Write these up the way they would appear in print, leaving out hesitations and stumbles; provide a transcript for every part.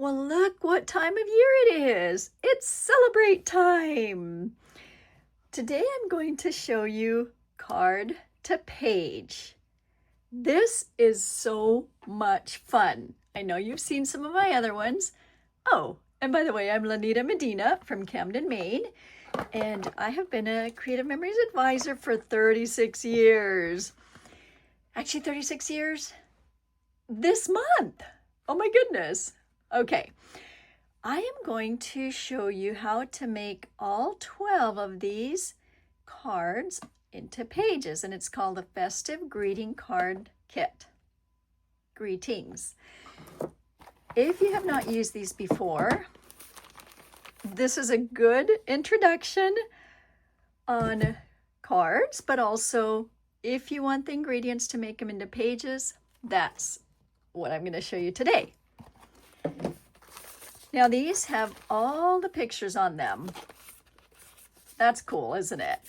Well, look what time of year it is. It's celebrate time. Today I'm going to show you card to page. This is so much fun. I know you've seen some of my other ones. Oh, and by the way, I'm Lanita Medina from Camden, Maine, and I have been a Creative Memories advisor for 36 years. Actually, 36 years this month. Oh my goodness. Okay, I am going to show you how to make all 12 of these cards into pages, and it's called the Festive Greeting Card Kit. Greetings. If you have not used these before, this is a good introduction on cards, but also if you want the ingredients to make them into pages, that's what I'm going to show you today. Now these have all the pictures on them. That's cool, isn't it?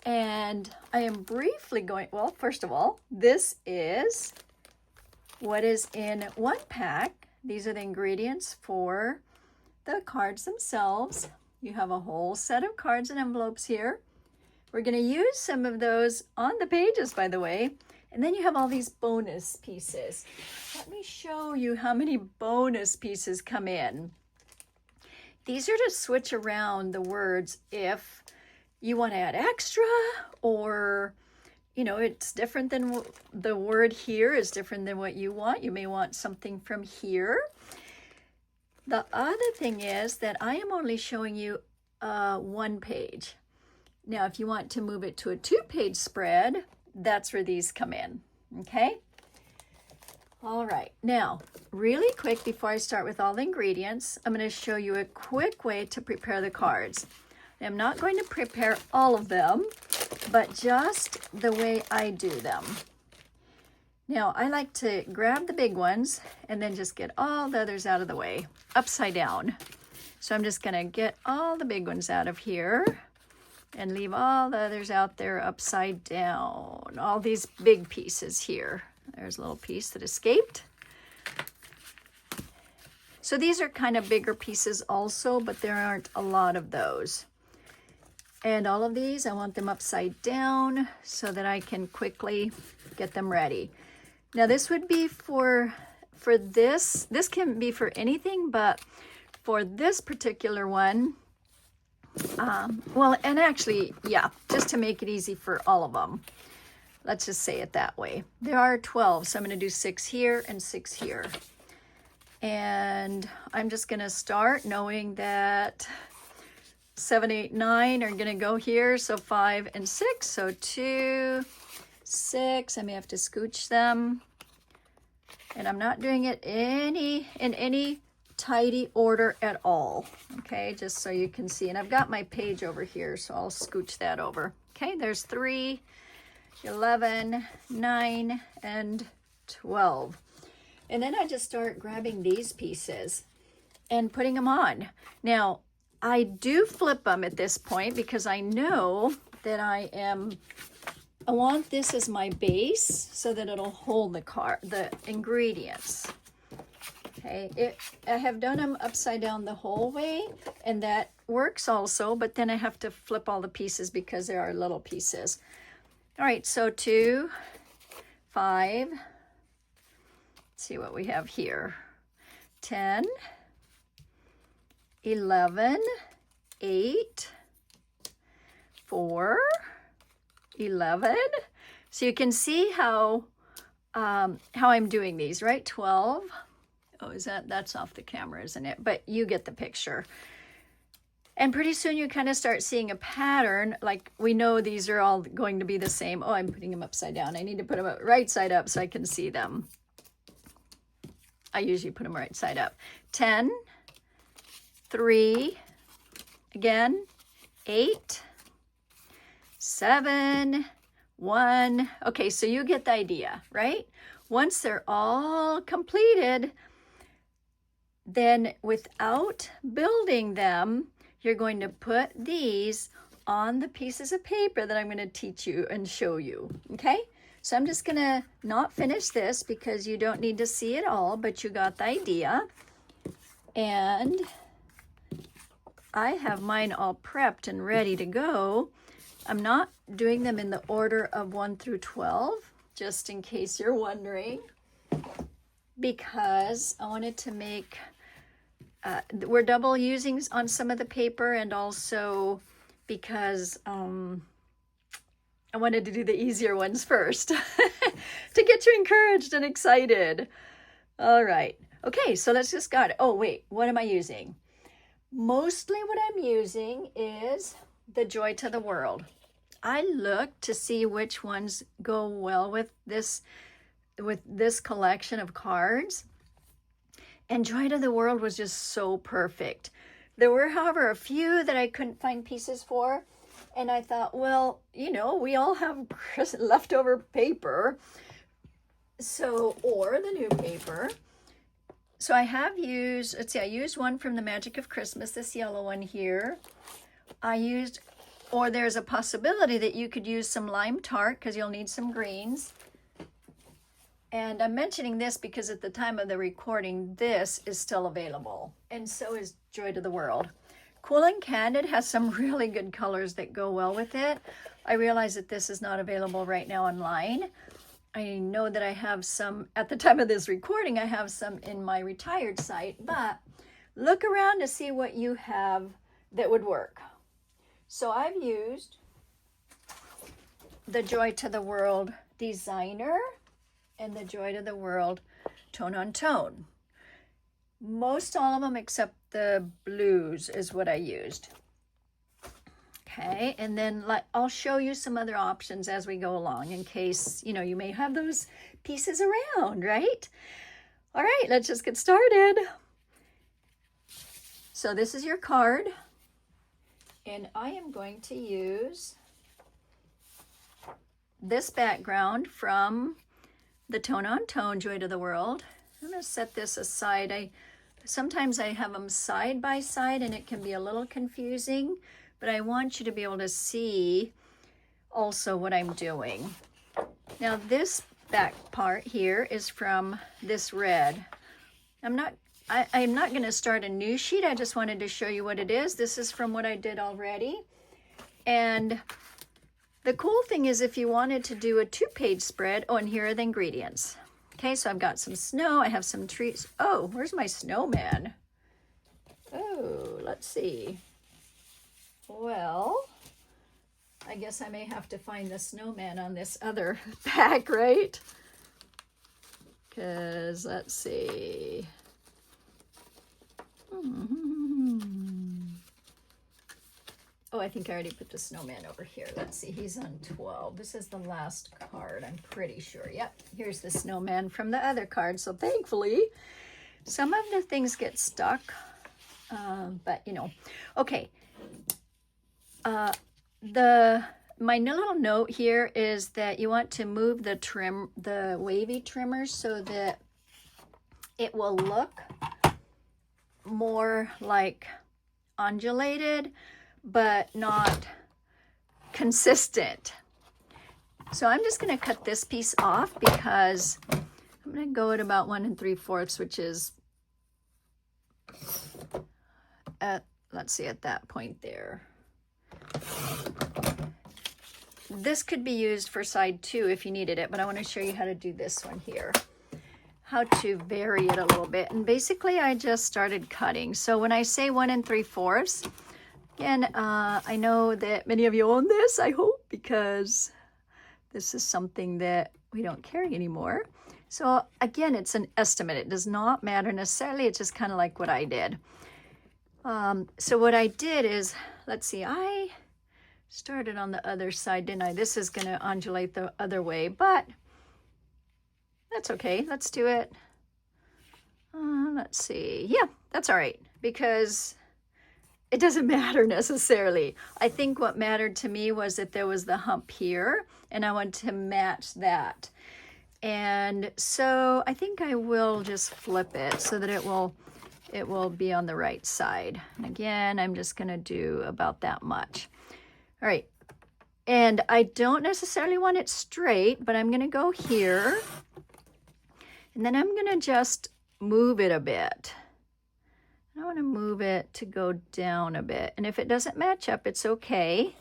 And I am briefly going, well, first of all, this is what is in one pack. These are the ingredients for the cards themselves. You have a whole set of cards and envelopes here. We're going to use some of those on the pages, by the way. And then you have all these bonus pieces. Let me show you how many bonus pieces come in. These are to switch around the words if you want to add extra, or, you know, it's different than the word here is different than what you want. You may want something from here. The other thing is that I am only showing you one page. Now, if you want to move it to a 2-page spread, that's where these come in, okay? All right, now, really quick before I start with all the ingredients, I'm going to show you a quick way to prepare the cards. I'm not going to prepare all of them, but just the way I do them. Now, I like to grab the big ones and then just get all the others out of the way, upside down. So I'm just going to get all the big ones out of here and leave all the others out there upside down. All these big pieces here. There's a little piece that escaped. So these are kind of bigger pieces also, but there aren't a lot of those. And all of these, I want them upside down so that I can quickly get them ready. Now this would be for this. This can be for anything, but for this particular one, well, and actually, yeah, just to make it easy for all of them. Let's just say it that way. There are 12, so I'm going to do 6 here and 6 here. And I'm just going to start knowing that 7, 8, 9 are going to go here, so 5 and 6. So 2, 6, I may have to scooch them. And I'm not doing it in any tidy order at all, okay, just so you can see. And I've got my page over here, so I'll scooch that over. Okay, there's 3, 11, 9, and 12. And then I just start grabbing these pieces and putting them on. Now, I do flip them at this point because I know that I want this as my base so that it'll hold the ingredients. Okay, I have done them upside down the whole way, and that works also, but then I have to flip all the pieces because there are little pieces. All right, so 2, 5, let's see what we have here. 10, 11, 8, 4, 11. So you can see how I'm doing these, right? 12. Oh, that's off the camera, isn't it? But you get the picture. And pretty soon you kind of start seeing a pattern, like we know these are all going to be the same. Oh, I'm putting them upside down. I need to put them right side up so I can see them. I usually put them right side up. 10, 3, again, 8, 7, 1. Okay, so you get the idea, right? Once they're all completed, then without building them, you're going to put these on the pieces of paper that I'm going to teach you and show you, okay? So I'm just gonna not finish this because you don't need to see it all, but you got the idea. And I have mine all prepped and ready to go. I'm not doing them in the order of 1 through 12, just in case you're wondering, because I wanted to make, we're double using on some of the paper, and also because I wanted to do the easier ones first to get you encouraged and excited. All right. Okay, so let's just got it. Oh, wait, what am I using? Mostly what I'm using is the Joy to the World. I looked to see which ones go well with this collection of cards. And Joy to the World was just so perfect. There were, however, a few that I couldn't find pieces for. And I thought, well, you know, we all have leftover paper. So, or the new paper. So I have used, let's see, I used one from the Magic of Christmas, this yellow one here. I used, or there's a possibility that you could use some lime tart because you'll need some greens. And I'm mentioning this because at the time of the recording, this is still available. And so is Joy to the World. Cool and Candid has some really good colors that go well with it. I realize that this is not available right now online. I know that I have some, at the time of this recording, I have some in my retired site, but look around to see what you have that would work. So I've used the Joy to the World Designer and the Joy to the World Tone on Tone. Most all of them except the blues is what I used. Okay, and then I'll show you some other options as we go along in case, you know, you may have those pieces around, right? All right, let's just get started. So this is your card, and I am going to use this background from the Tone on Tone Joy to the World. I'm going to set this aside. Sometimes I have them side by side and it can be a little confusing, but I want you to be able to see also what I'm doing. Now this back part here is from this red. I'm not going to start a new sheet. I just wanted to show you what it is. This is from what I did already. And the cool thing is if you wanted to do a 2-page spread, oh, and here are the ingredients. Okay, so I've got some snow. I have some trees. Oh, where's my snowman? Oh, let's see. Well, I guess I may have to find the snowman on this other pack, right? Because, let's see. Oh, I think I already put the snowman over here. Let's see, he's on 12. This is the last card, I'm pretty sure. Yep, here's the snowman from the other card. So thankfully, some of the things get stuck, but you know. Okay, my little note here is that you want to move the wavy trimmers so that it will look more like undulated, but not consistent. So I'm just going to cut this piece off because I'm going to go at about 1 3/4, which is at, let's see, at that point there. This could be used for side 2 if you needed it, but I want to show you how to do this one here. How to vary it a little bit. And basically I just started cutting. So when I say 1 3/4, again, I know that many of you own this, I hope, because this is something that we don't carry anymore. So again, it's an estimate. It does not matter necessarily. It's just kind of like what I did. So what I did is, let's see, I started on the other side, didn't I? This is going to undulate the other way, but that's okay. Let's do it. Let's see. Yeah, that's all right, because it doesn't matter necessarily. I think what mattered to me was that there was the hump here, and I wanted to match that. And so I think I will just flip it so that it will be on the right side. And again, I'm just going to do about that much. All right. And I don't necessarily want it straight, but I'm going to go here. And then I'm going to just move it a bit. I want to move it to go down a bit. And if it doesn't match up, it's okay,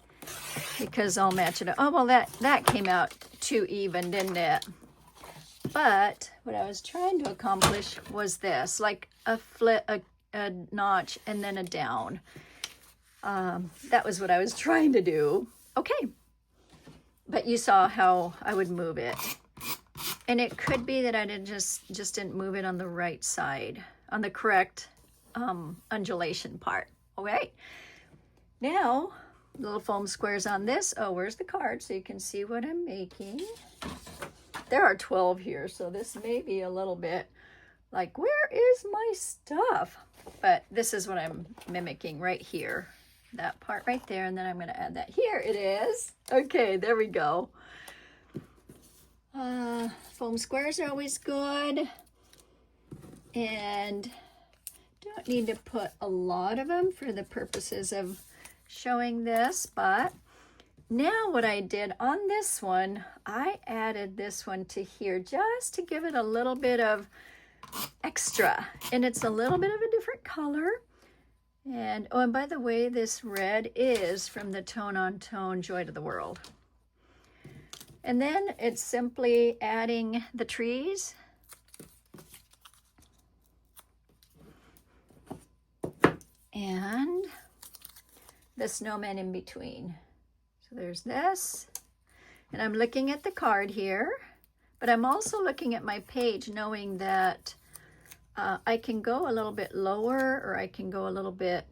because I'll match it up. Oh, well, that came out too even, didn't it? But what I was trying to accomplish was this, like a notch and then a down. That was what I was trying to do. Okay. But you saw how I would move it. And it could be that I just didn't move it on the right side, on the correct undulation part. Okay. Now, little foam squares on this. Oh, where's the card so you can see what I'm making? There are 12 here, so this may be a little bit like, where is my stuff? But this is what I'm mimicking right here. That part right there, and then I'm going to add that. Here it is. Okay, there we go. Foam squares are always good. And don't need to put a lot of them for the purposes of showing this, but now what I did on this one, I added this one to here just to give it a little bit of extra. And it's a little bit of a different color. And oh, and by the way, this red is from the Tone on Tone Joy to the World. And then it's simply adding the trees. And the snowman in between. So there's this. And I'm looking at the card here, but I'm also looking at my page knowing that I can go a little bit lower, or I can go a little bit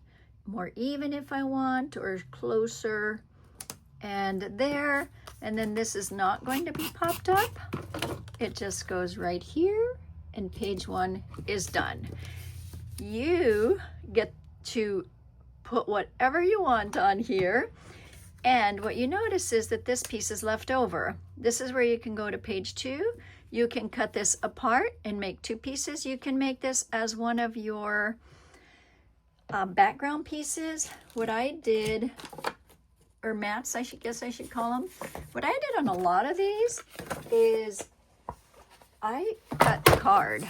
more even if I want, or closer, and there. And then this is not going to be popped up. It just goes right here, and page 1 is done. You get to put whatever you want on here. And what you notice is that this piece is left over. This is where you can go to page 2. You can cut this apart and make 2 pieces. You can make this as one of your background pieces. What I did, or mats, I guess I should call them. What I did on a lot of these is I cut the card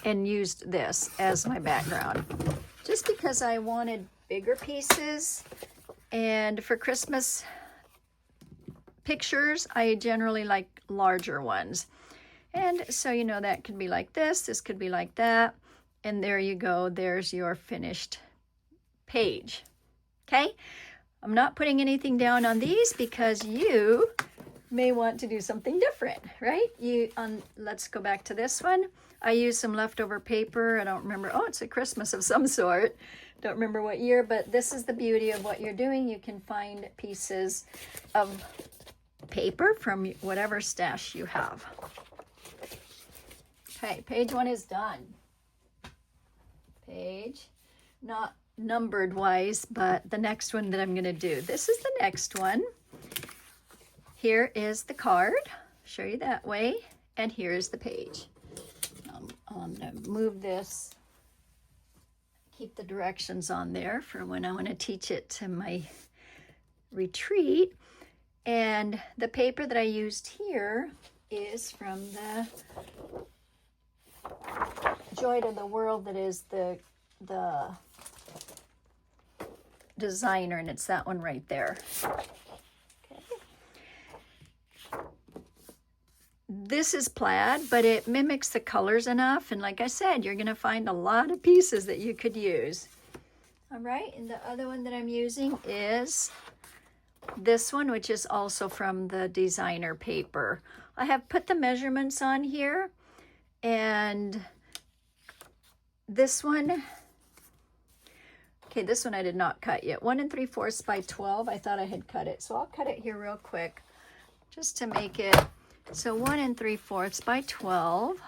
and used this as my background, just because I wanted bigger pieces. And for Christmas pictures, I generally like larger ones. And so, you know, that could be like this could be like that. And there you go, there's your finished page. Okay, I'm not putting anything down on these because you may want to do something different, right? Let's go back to this one. I used some leftover paper. I don't remember. Oh, it's a Christmas of some sort. Don't remember what year, but this is the beauty of what you're doing. You can find pieces of paper from whatever stash you have. Okay, page 1 is done. Page, not numbered wise, but the next one that I'm going to do. This is the next one. Here is the card. Show you that way. And here is the page. I'm going to move this. Keep the directions on there for when I want to teach it to my retreat. And the paper that I used here is from the Joy to the World, that is the designer, and it's that one right there. Okay. This is plaid, but it mimics the colors enough, and like I said, you're going to find a lot of pieces that you could use. All right, and the other one that I'm using is this one, which is also from the designer paper. I have put the measurements on here, and this one, okay, this one I did not cut yet. 1 3/4 by 12. I thought I had cut it, so I'll cut it here real quick just to make it. So 1 3/4 by 12.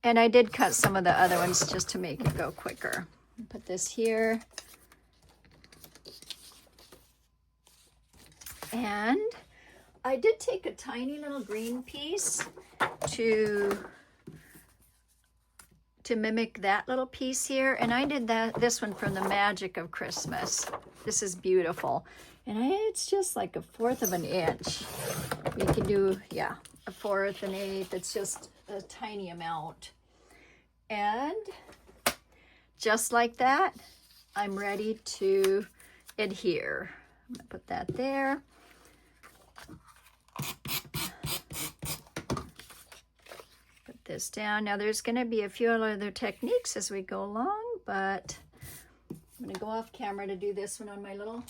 And I did cut some of the other ones just to make it go quicker. Put this here. And I did take a tiny little green piece to mimic that little piece here. And I did this one from the Magic of Christmas. This is beautiful. And it's just like 1/4 of an inch. You can do, yeah, 1/4, 1/8. It's just a tiny amount. And just like that, I'm ready to adhere. I'm gonna put that there. Put this down. Now there's gonna be a few other techniques as we go along, but I'm gonna go off camera to do this one on my little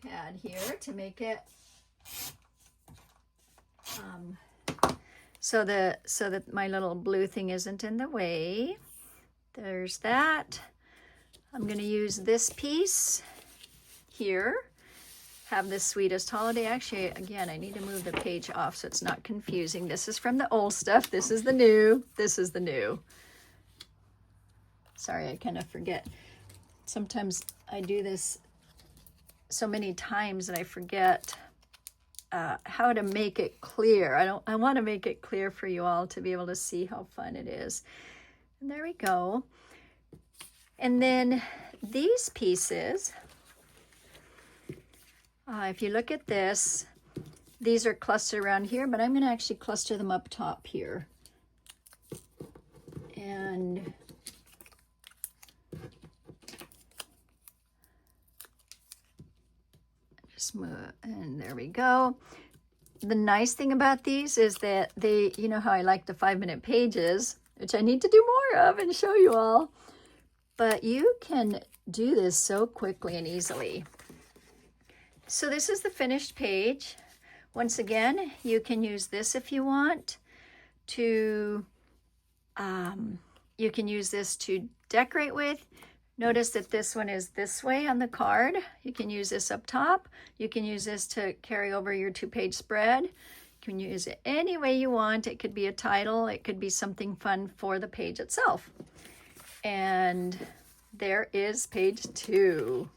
pad here to make it so that my little blue thing isn't in the way. There's that. I'm going to use this piece here. Have the Sweetest Holiday. Actually, again, I need to move the page off so it's not confusing. This is from the old stuff. This is the new. This is the new. Sorry, I kind of forget. Sometimes I do this so many times that I forget how to make it clear. I want to make it clear for you all to be able to see how fun it is. And there we go. And then these pieces, if you look at this, these are clustered around here, but I'm going to actually cluster them up top here. And just move, and there we go. The nice thing about these is that they, you know how I like the 5-minute pages, which I need to do more of and show you all. But you can do this so quickly and easily. So this is the finished page. Once again, you can use this if you want to, you can use this to decorate with. Notice that this one is this way on the card. You can use this up top. You can use this to carry over your 2-page spread. You can use it any way you want. It could be a title. It could be something fun for the page itself. And there is page 2.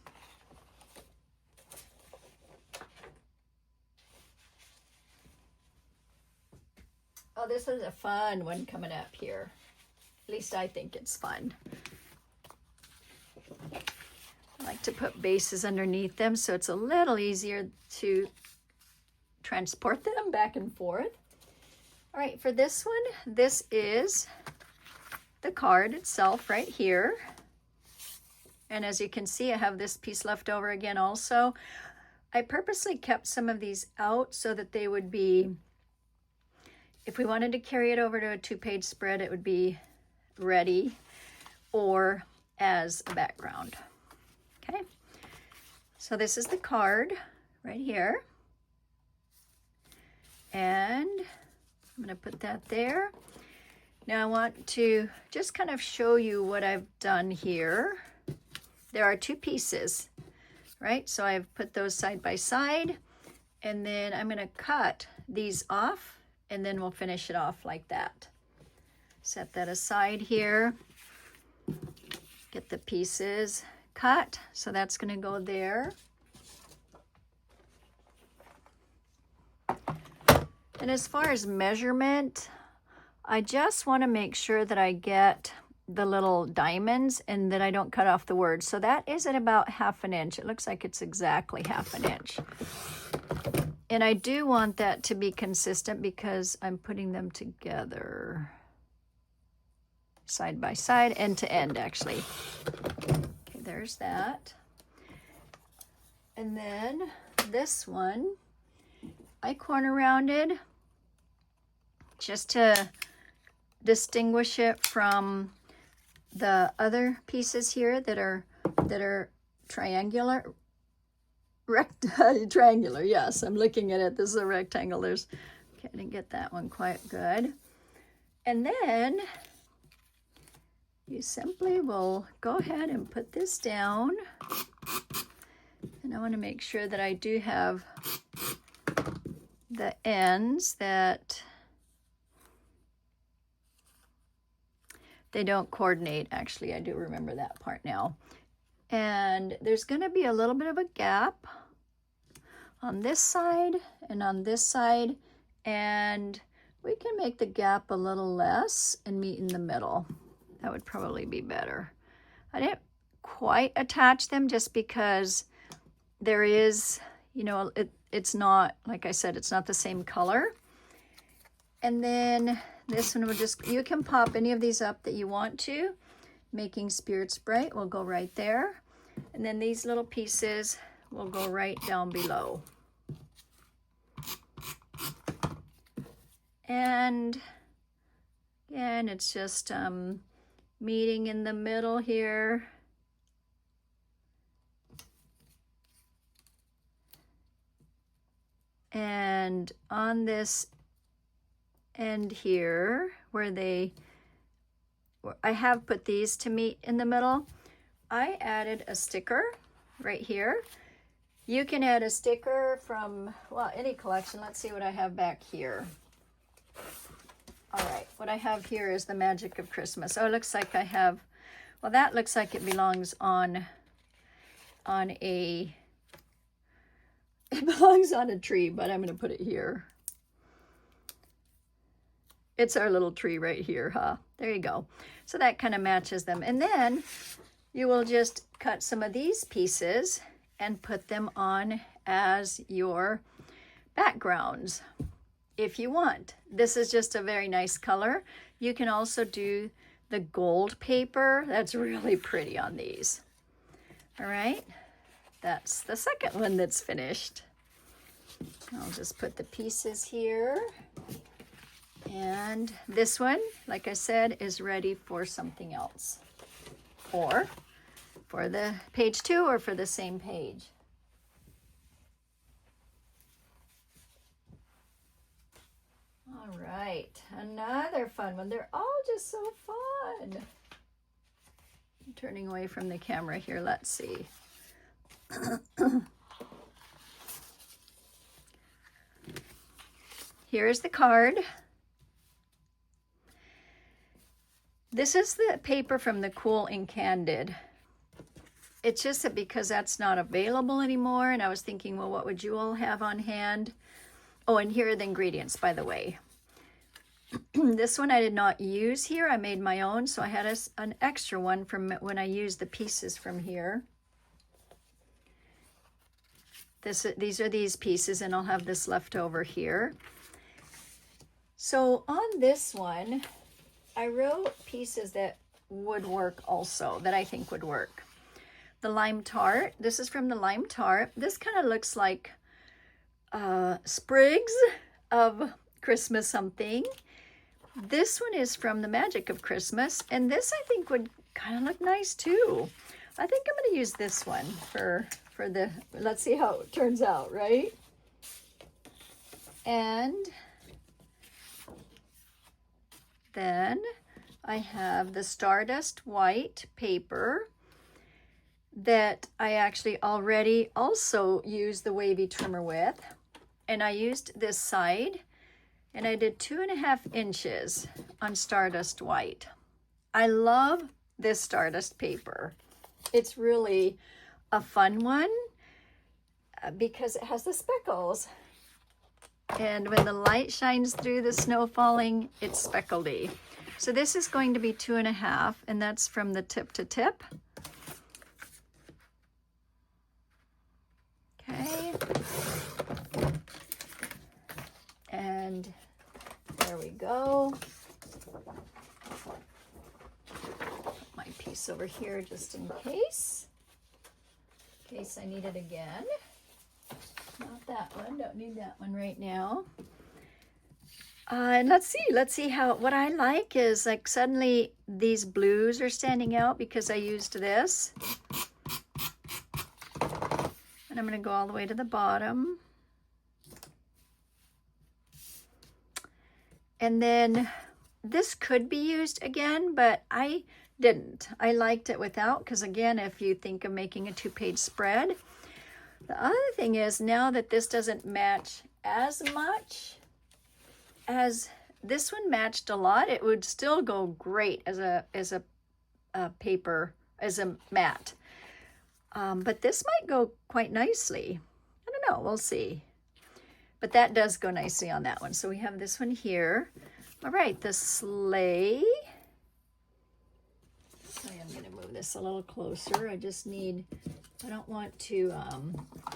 Oh, this is a fun one coming up here. At least I think it's fun. I like to put bases underneath them so it's a little easier to transport them back and forth. All right, for this one, this is the card itself right here. And as you can see, I have this piece left over again also. I purposely kept some of these out so that they would be, if we wanted to carry it over to a 2-page spread, it would be ready or as a background. Okay, so this is the card right here. And I'm going to put that there. Now I want to just kind of show you what I've done here. There are 2 pieces, right? So I've put those side by side, and then I'm going to cut these off, and then we'll finish it off like that. Set that aside here. Get the pieces cut. So that's going to go there. And as far as measurement, I just want to make sure that I get the little diamonds and that I don't cut off the words. So that is at about 1/2 inch. It looks like it's exactly 1/2 inch. And I do want that to be consistent because I'm putting them together side by side, end to end actually. Okay, there's that. And then this one, I corner rounded just to distinguish it from the other pieces here that are triangular. Triangular, yes, I'm looking at it. This is a rectangle. There's, okay, I didn't get that one quite good. And then you simply will go ahead and put this down. And I want to make sure that I do have the ends that they don't coordinate. Actually, I do remember that part now. And there's going to be a little bit of a gap on this side and on this side. And we can make the gap a little less and meet in the middle. That would probably be better. I didn't quite attach them just because there is, you know, it's not, like I said, it's not the same color. And then this one will just, you can pop any of these up that you want to. Making Spirits Bright will go right there. And then these little pieces will go right down below. And again, it's just meeting in the middle here. And on this end here, where I have put these to meet in the middle, I added a sticker right here. You can add a sticker from, well, any collection. Let's see what I have back here. All right, what I have here is the Magic of Christmas. Oh, it looks like I have, well, that looks like it belongs on a, it belongs on a tree, but I'm going to put it here. It's our little tree right here, huh? There you go. So that kind of matches them. And then you will just cut some of these pieces and put them on as your backgrounds if you want. This is just a very nice color. You can also do the gold paper. That's really pretty on these. All right, that's the second one that's finished. I'll just put the pieces here. And this one, like I said, is ready for something else. Or for the page 2 or for the same page. All right, another fun one. They're all just so fun. I'm turning away from the camera here. Let's see. Here's the card. This is the paper from the Cool and Candid. It's just that because that's not available anymore, and I was thinking, well, what would you all have on hand? Oh, and here are the ingredients, by the way. This one I did not use here. I made my own, so I had an extra one from when I used the pieces from here. These are these pieces, and I'll have this left over here. So on this one, I wrote pieces that would work also, that I think would work. The Lime Tart. This is from the Lime Tart. This kind of looks like sprigs of Christmas something. This one is from the Magic of Christmas, and this I think would kind of look nice too. I think I'm going to use this one for the, let's see how it turns out, right? And then I have the Stardust White paper that I actually already also used the wavy trimmer with. And I used this side, and I did 2.5 inches on Stardust White. I love this Stardust paper. It's really a fun one because it has the speckles. And when the light shines through the snow falling, it's speckledy. So this is going to be 2.5, and that's from the tip to tip. Okay. And there we go. Put my piece over here just in case I need it again. Not that one, don't need that one right now. And let's see how, what I like is like suddenly these blues are standing out because I used this. And I'm going to go all the way to the bottom. And then this could be used again, but I didn't. I liked it without, because again, if you think of making a 2-page spread. The other thing is, now that this doesn't match as much as this one matched a lot, it would still go great as a paper, as a mat. But this might go quite nicely. I don't know, we'll see. But that does go nicely on that one. So we have this one here. All right, the sleigh. I'm going to move this a little closer. I just need, I don't want to, I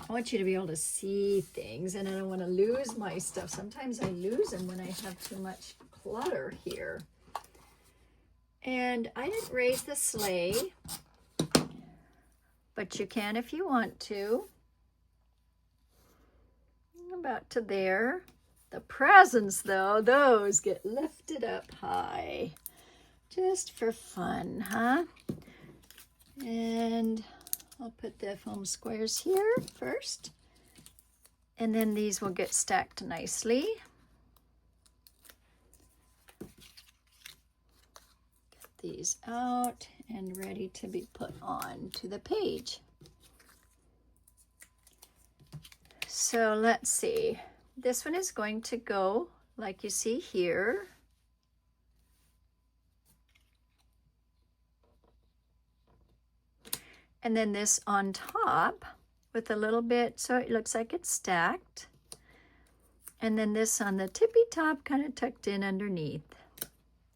want you to be able to see things, and I don't want to lose my stuff. Sometimes I lose them when I have too much clutter here. And I didn't raise the sleigh, but you can if you want to. About to there. The presents, though, those get lifted up high. Just for fun, huh? And I'll put the foam squares here first. And then these will get stacked nicely. Get these out and ready to be put on to the page. So let's see. This one is going to go like you see here. And then this on top with a little bit, so it looks like it's stacked. And then this on the tippy top, kind of tucked in underneath.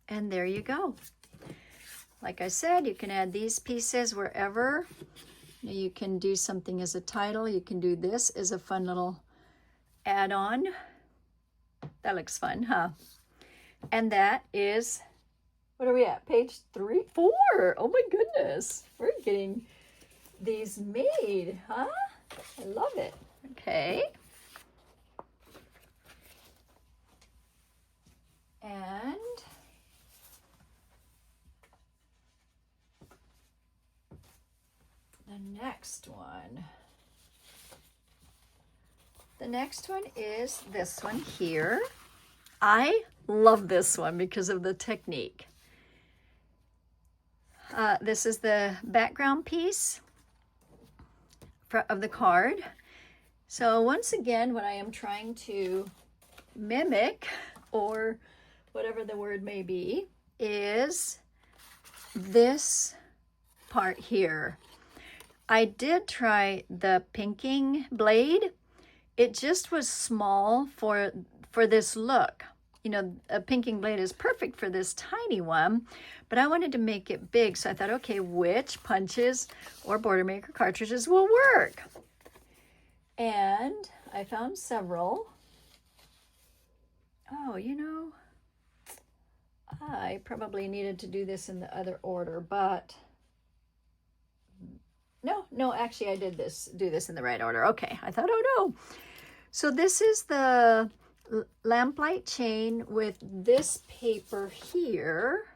And there you go. Like I said, you can add these pieces wherever. You can do something as a title. You can do this as a fun little add-on. That looks fun, huh? And that is, what are we at? Page 4. Oh my goodness. We're getting these made, huh? I love it. Okay. And the next one. The next one is this one here. I love this one because of the technique. This is the background piece of the card. So once again, what I am trying to mimic, or whatever the word may be, is this part here. I did try the pinking blade. It just was small for this look. You know, a pinking blade is perfect for this tiny one, but I wanted to make it big. So I thought, okay, which punches or Border Maker cartridges will work? And I found several. Oh, you know, I probably needed to do this in the other order, but no, actually I did do this in the right order. Okay, I thought, oh no. So this is the lamplight chain with this paper here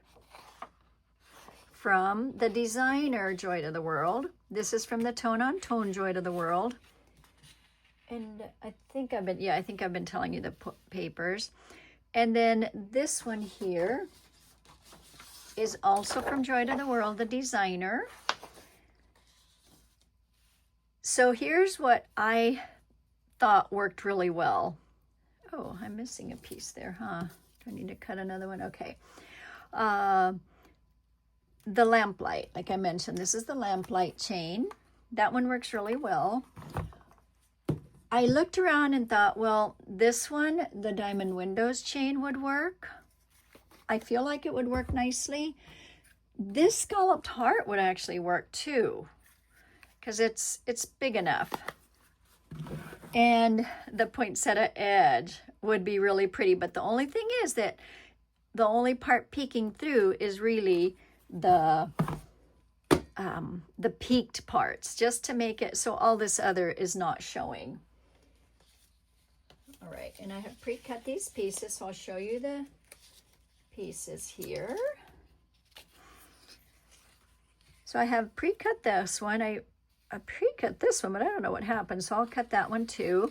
from the designer Joy to the World. This is from the Tone on Tone Joy to the World. And I think I've been telling you the papers. And then this one here is also from Joy to the World, the designer. So here's what I thought worked really well. Oh, I'm missing a piece there, huh? Do I need to cut another one? Okay. The lamplight, like I mentioned, this is the lamplight chain. That one works really well. I looked around and thought, well, this one, the diamond windows chain would work. I feel like it would work nicely. This scalloped heart would actually work too, because it's big enough. And the poinsettia edge would be really pretty, but the only thing is that the only part peeking through is really the peaked parts, just to make it so all this other is not showing. All right, and I have pre-cut these pieces, so I'll show you the pieces here. So I have pre-cut this one. I pre-cut this one, but I don't know what happened, so I'll cut that one too.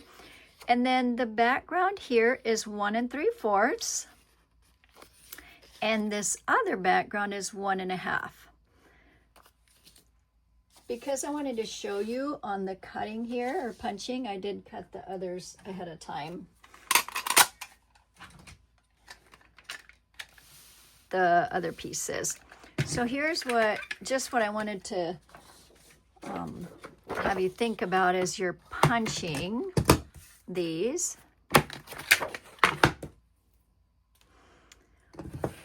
And then the background here is 1 3/4, and this other background is 1 1/2. Because I wanted to show you on the cutting here, or punching, I did cut the others ahead of time. The other pieces. So here's what I wanted to have you think about as you're punching these.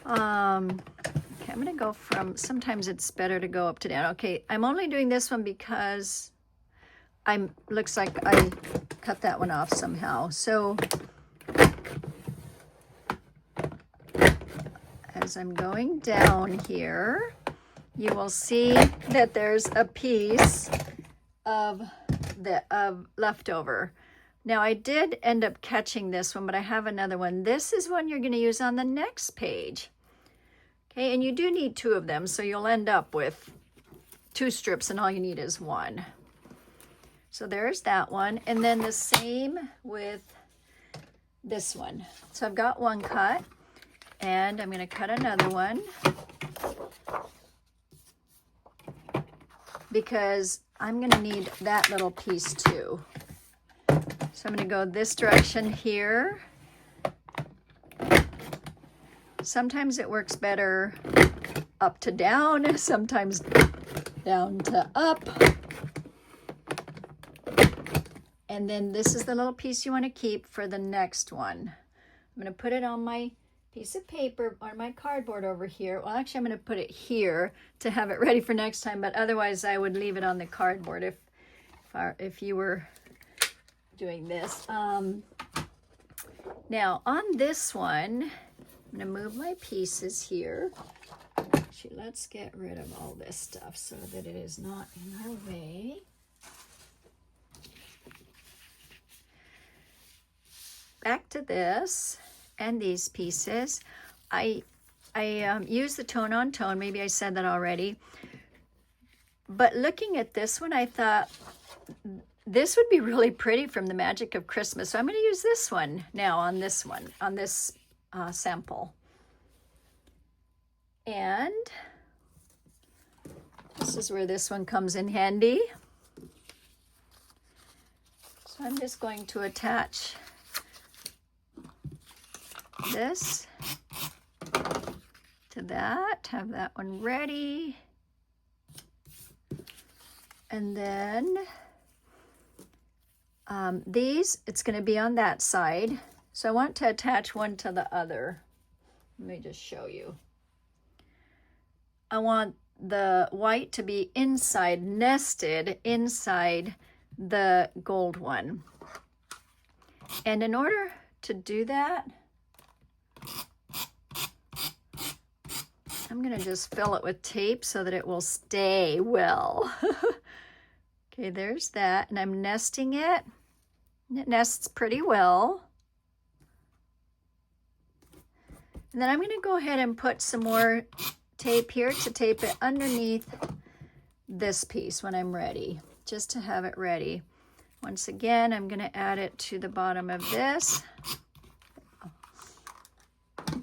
Okay, I'm gonna go from, sometimes it's better to go up to down. Okay, I'm only doing this one because looks like I cut that one off somehow. So as I'm going down here, you will see that there's a piece of leftover. Now I did end up catching this one, but I have another one. This is one you're going to use on the next page. Okay, and you do need 2 of them, so you'll end up with 2 strips and all you need is 1. So there's that one, and then the same with this one. So I've got one cut, and I'm going to cut another one because I'm going to need that little piece too. So I'm going to go this direction here. Sometimes it works better up to down, sometimes down to up. And then this is the little piece you want to keep for the next one. I'm going to put it on my piece of paper, on my cardboard over here. Well, actually, I'm going to put it here to have it ready for next time, but otherwise I would leave it on the cardboard if you were doing this. Now, on this one, I'm going to move my pieces here. Actually, let's get rid of all this stuff so that it is not in our way. Back to this and these pieces. I use the tone on tone. Maybe I said that already. But looking at this one, I thought this would be really pretty from the Magic of Christmas. So I'm going to use this one now on this one, on this sample. And this is where this one comes in handy. So I'm just going to attach this to that, have that one ready. And then these, it's going to be on that side. So I want to attach one to the other. Let me just show you. I want the white to be inside, nested inside the gold one. And in order to do that, I'm going to just fill it with tape so that it will stay well. Okay, there's that. And I'm nesting it. It nests pretty well. And then I'm going to go ahead and put some more tape here to tape it underneath this piece when I'm ready, just to have it ready. Once again, I'm going to add it to the bottom of this. Got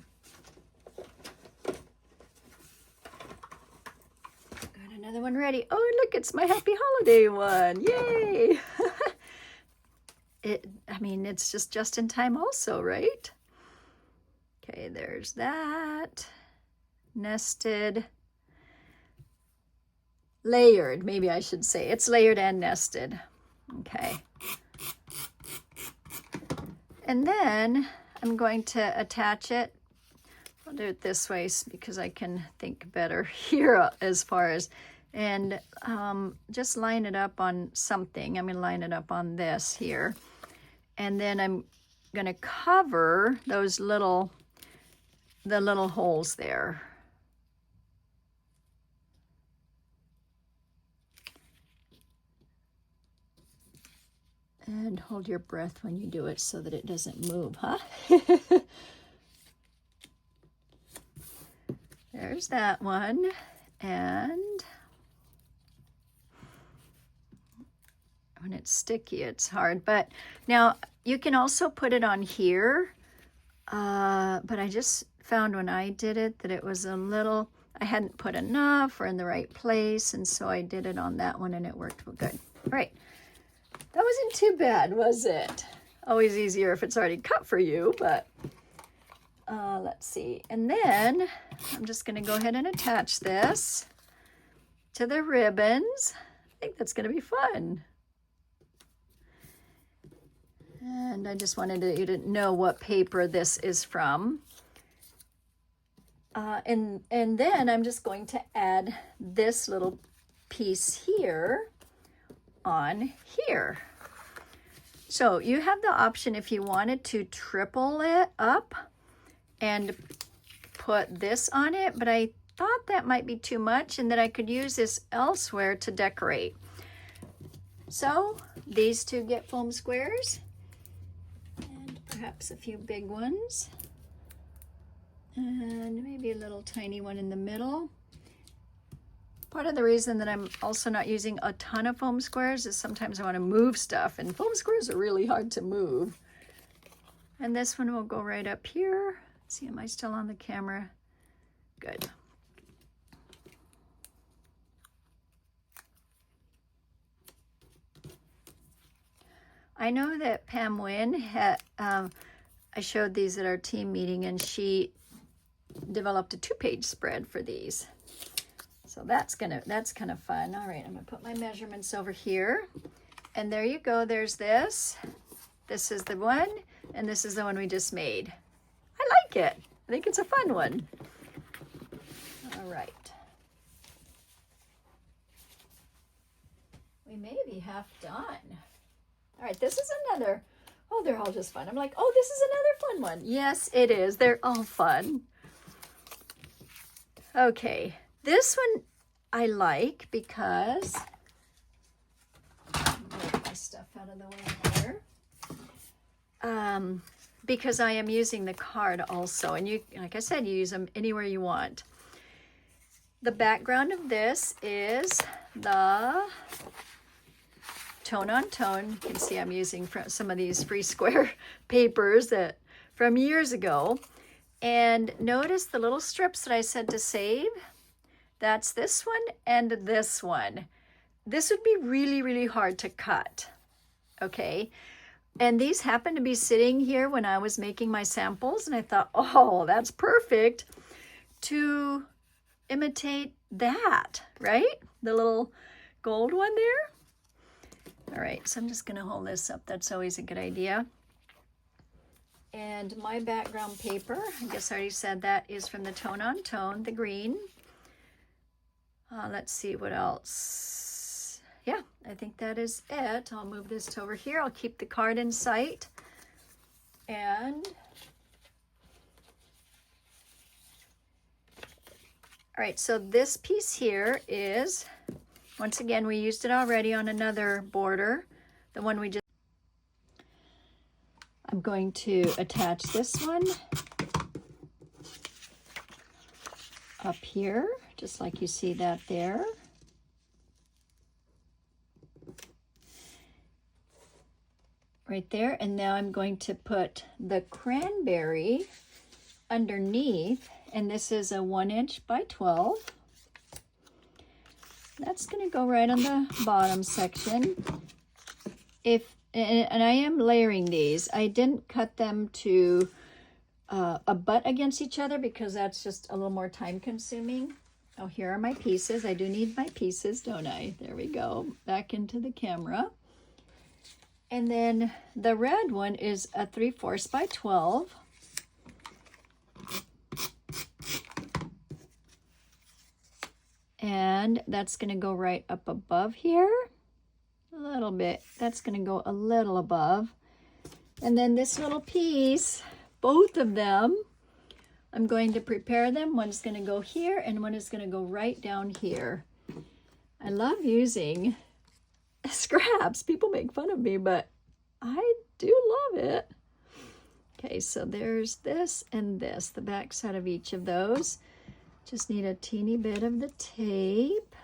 another one ready. Oh, look, it's my Happy Holiday one. Yay! I mean, it's just in time also, right? Okay, there's that. Nested. Layered, maybe I should say. It's layered and nested. Okay. And then I'm going to attach it. I'll do it this way because I can think better here as far as, and just line it up on something. I'm going to line it up on this here. And then I'm going to cover those the little holes there. And hold your breath when you do it so that it doesn't move, huh? There's that one. And when it's sticky, it's hard. But now you can also put it on here. But I just found when I did it that it was a little, I hadn't put enough or in the right place. And so I did it on that one and it worked good. All right. That wasn't too bad, was it? Always easier if it's already cut for you, but let's see. And then I'm just going to go ahead and attach this to the ribbons. I think that's going to be fun. And I just wanted you to know what paper this is from. And then I'm just going to add this little piece here on here. So you have the option if you wanted to triple it up and put this on it, but I thought that might be too much and that I could use this elsewhere to decorate. So these two get foam squares and perhaps a few big ones and maybe a little tiny one in the middle. Part of the reason that I'm also not using a ton of foam squares is sometimes I want to move stuff, and foam squares are really hard to move. And this one will go right up here. Let's see, am I still on the camera? Good. I know that Pam Wynn had, I showed these at our team meeting, and she developed a 2-page spread for these. So that's kind of fun. All right, I'm gonna put my measurements over here. And there you go, there's this. This is the one, and this is the one we just made. I like it. I think it's a fun one. All right. We may be half done. All right, this is another, oh, they're all just fun. I'm like, oh, this is another fun one. Yes, it is. They're all fun. Okay, this one I like because, get my stuff out of the way here. Because I am using the card also, and you, like I said, you use them anywhere you want. The background of this is the tone on tone. You can see I'm using some of these free square papers that from years ago. And notice the little strips that I said to save. That's this one and this one. This would be really, really hard to cut. Okay. And these happen to be sitting here when I was making my samples, and I thought, oh, that's perfect to imitate that, right? The little gold one there. All right, so I'm just gonna hold this up. That's always a good idea. And my background paper, I guess I already said that, is from the Tone on Tone, the green. Let's see what else. Yeah, I think that is it. I'll move this to over here. I'll keep the card in sight. And all right, so this piece here is, once again, we used it already on another border, the one we just, I'm going to attach this one up here, just like you see that there. Right there, and now I'm going to put the cranberry underneath, and this is a 1" by 12. That's going to go right on the bottom section. And I am layering these. I didn't cut them to a butt against each other because that's just a little more time consuming. Oh, here are my pieces. I do need my pieces, don't I? There we go, back into the camera. And then the red one is a 3/4 by 12. And that's going to go right up above here. A little bit. That's going to go a little above. And then this little piece, both of them, I'm going to prepare them. One's going to go here and one is going to go right down here. I love using scraps. People make fun of me, but I do love it. Okay, so there's this and this, the back side of each of those. Just need a teeny bit of the tape.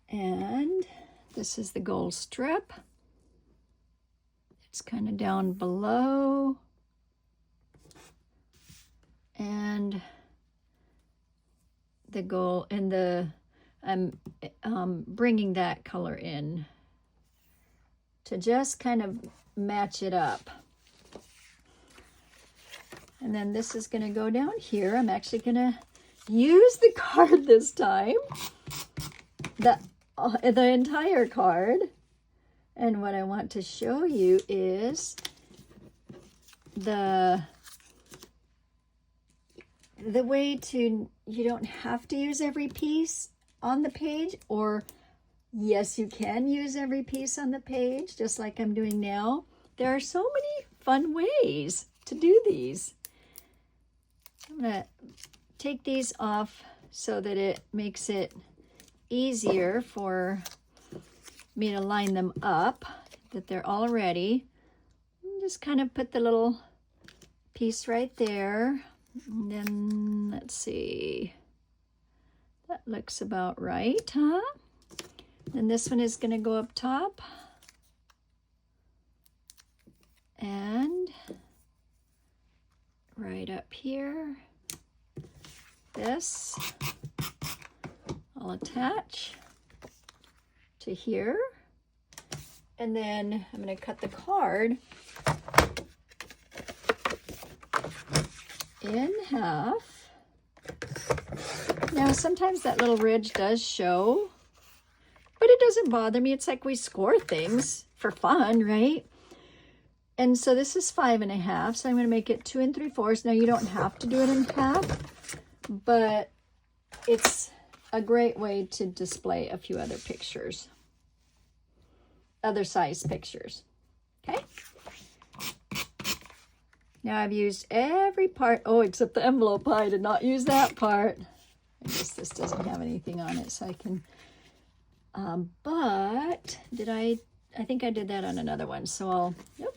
And this is the gold strip. It's kind of down below. And the gold, and the, I'm bringing that color in to just kind of match it up. And then this is going to go down here. I'm actually going to use the card this time. The entire card. And what I want to show you is the way to, you don't have to use every piece on the page, or Yes, you can use every piece on the page, just like I'm doing now. There are so many fun ways to do these. I'm going to take these off so that it makes it easier for me to line them up, that they're all ready. And just kind of put the little piece right there. And then, let's see. That looks about right, huh? And this one is going to go up top. And right up here. This I'll attach to here. And then I'm going to cut the card in half. Now, sometimes that little ridge does show, but it doesn't bother me. It's like we score things for fun, right? And so this is 5 1/2, so I'm going to make it 2 3/4. Now, you don't have to do it in half, but it's a great way to display a few other pictures, other size pictures. Okay. Now I've used every part. Oh, except the envelope. I did not use that part. I guess this doesn't have anything on it, so I can, but did I think I did that on another one, so I'll, yep.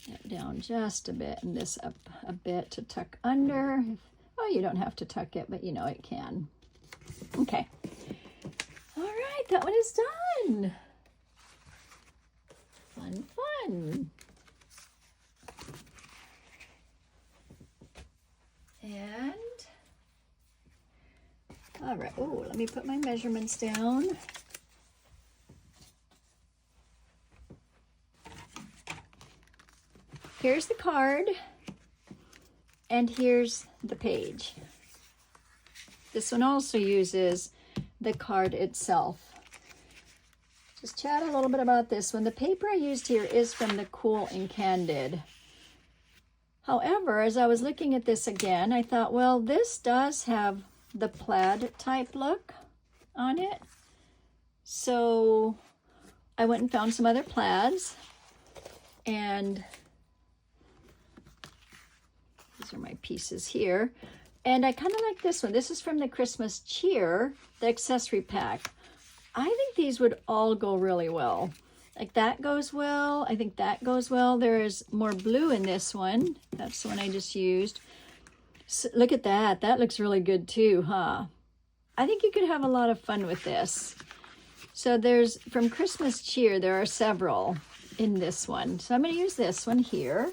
That down just a bit and this up a bit to tuck under. Oh, you don't have to tuck it, but you know it can. Okay. All right, that one is done. Fun, fun. And, all right, oh, let me put my measurements down. Here's the card, and here's the page. This one also uses the card itself. Just chat a little bit about this one. The paper I used here is from the Cool and Candid. However, as I was looking at this again, I thought, well, this does have the plaid type look on it. So I went and found some other plaids, and these are my pieces here. And I kind of like this one. This is from the Christmas Cheer, the accessory pack. I think these would all go really well. Like that goes well. I think that goes well. There is more blue in this one. That's the one I just used. So look at that. That looks really good too, huh? I think you could have a lot of fun with this. So there's, from Christmas Cheer, there are several in this one. So I'm going to use this one here.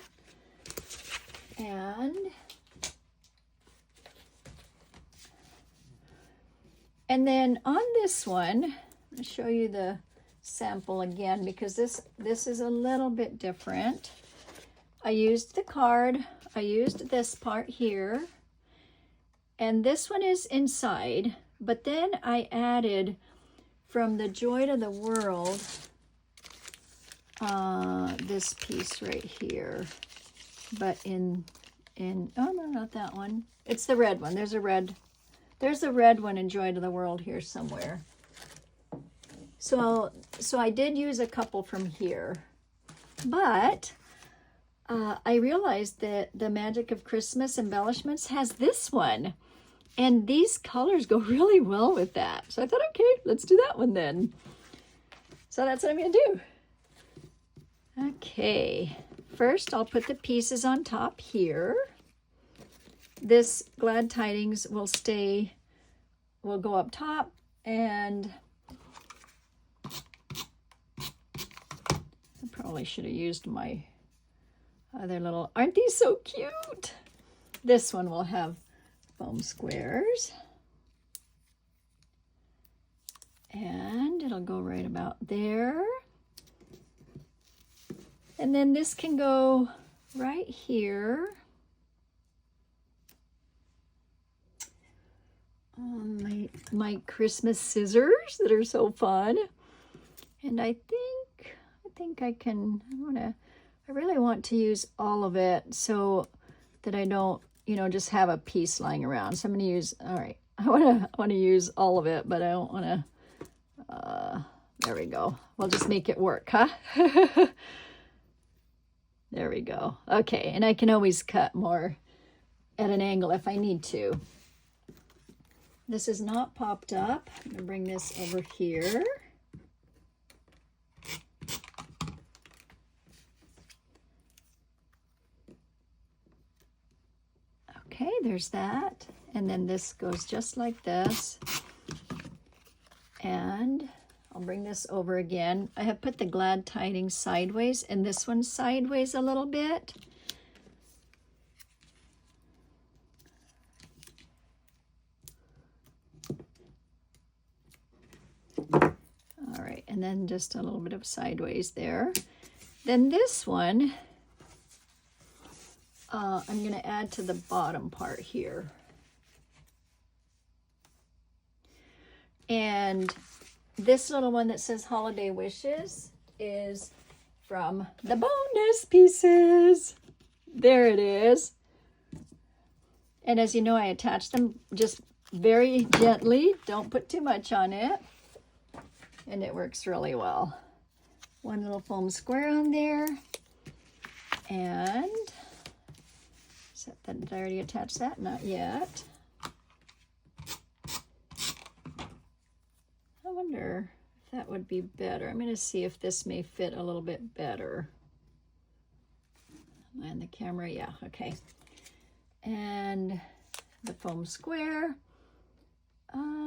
And then on this one, I'll show you the sample again, because this is a little bit different. I used the card, I used this part here, and this one is inside, but then I added from the Joy to the World, this piece right here, but in, oh no, not that one. It's the red one. There's a red one in Joy to the World here somewhere. So I did use a couple from here, but I realized that the Magic of Christmas Embellishments has this one, and these colors go really well with that. So I thought, okay, let's do that one then. So that's what I'm gonna do. Okay, first I'll put the pieces on top here. This Glad Tidings will go up top, and I probably should have used my other little, aren't these so cute? This one will have foam squares, and it'll go right about there. And then this can go right here. My Christmas scissors that are so fun. And I think I can, I really want to use all of it so that I don't, just have a piece lying around. So I'm going to use, all right, I want to use all of it, but I don't want to. There we go. We'll just make it work, huh? There we go. Okay, and I can always cut more at an angle if I need to. This is not popped up. I'm going to bring this over here. Okay, there's that. And then this goes just like this. And I'll bring this over again. I have put the glad tidings sideways and this one sideways a little bit. All right, and then just a little bit of sideways there. Then this one, I'm going to add to the bottom part here. And this little one that says Holiday Wishes is from the bonus pieces. There it is. And as you know, I attach them just very gently. Don't put too much on it. And it works really well. One little foam square on there. And did I already attach that? Not yet. I wonder if that would be better. I'm going to see if this may fit a little bit better. And the camera, yeah, okay. And the foam square.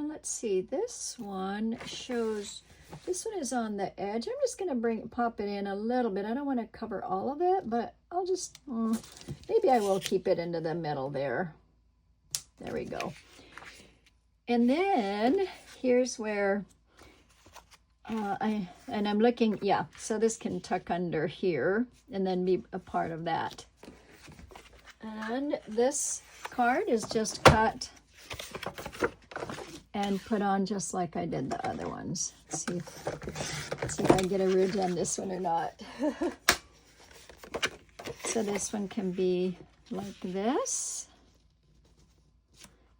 Let's see, this one shows, this one is on the edge. I'm just going to pop it in a little bit. I don't want to cover all of it, but I'll just, maybe I will keep it into the middle there. There we go. And then here's where I'm looking, yeah, so this can tuck under here and then be a part of that. And this card is just cut and put on just like I did the other ones. Let's see if I get a ridge on this one or not. So this one can be like this.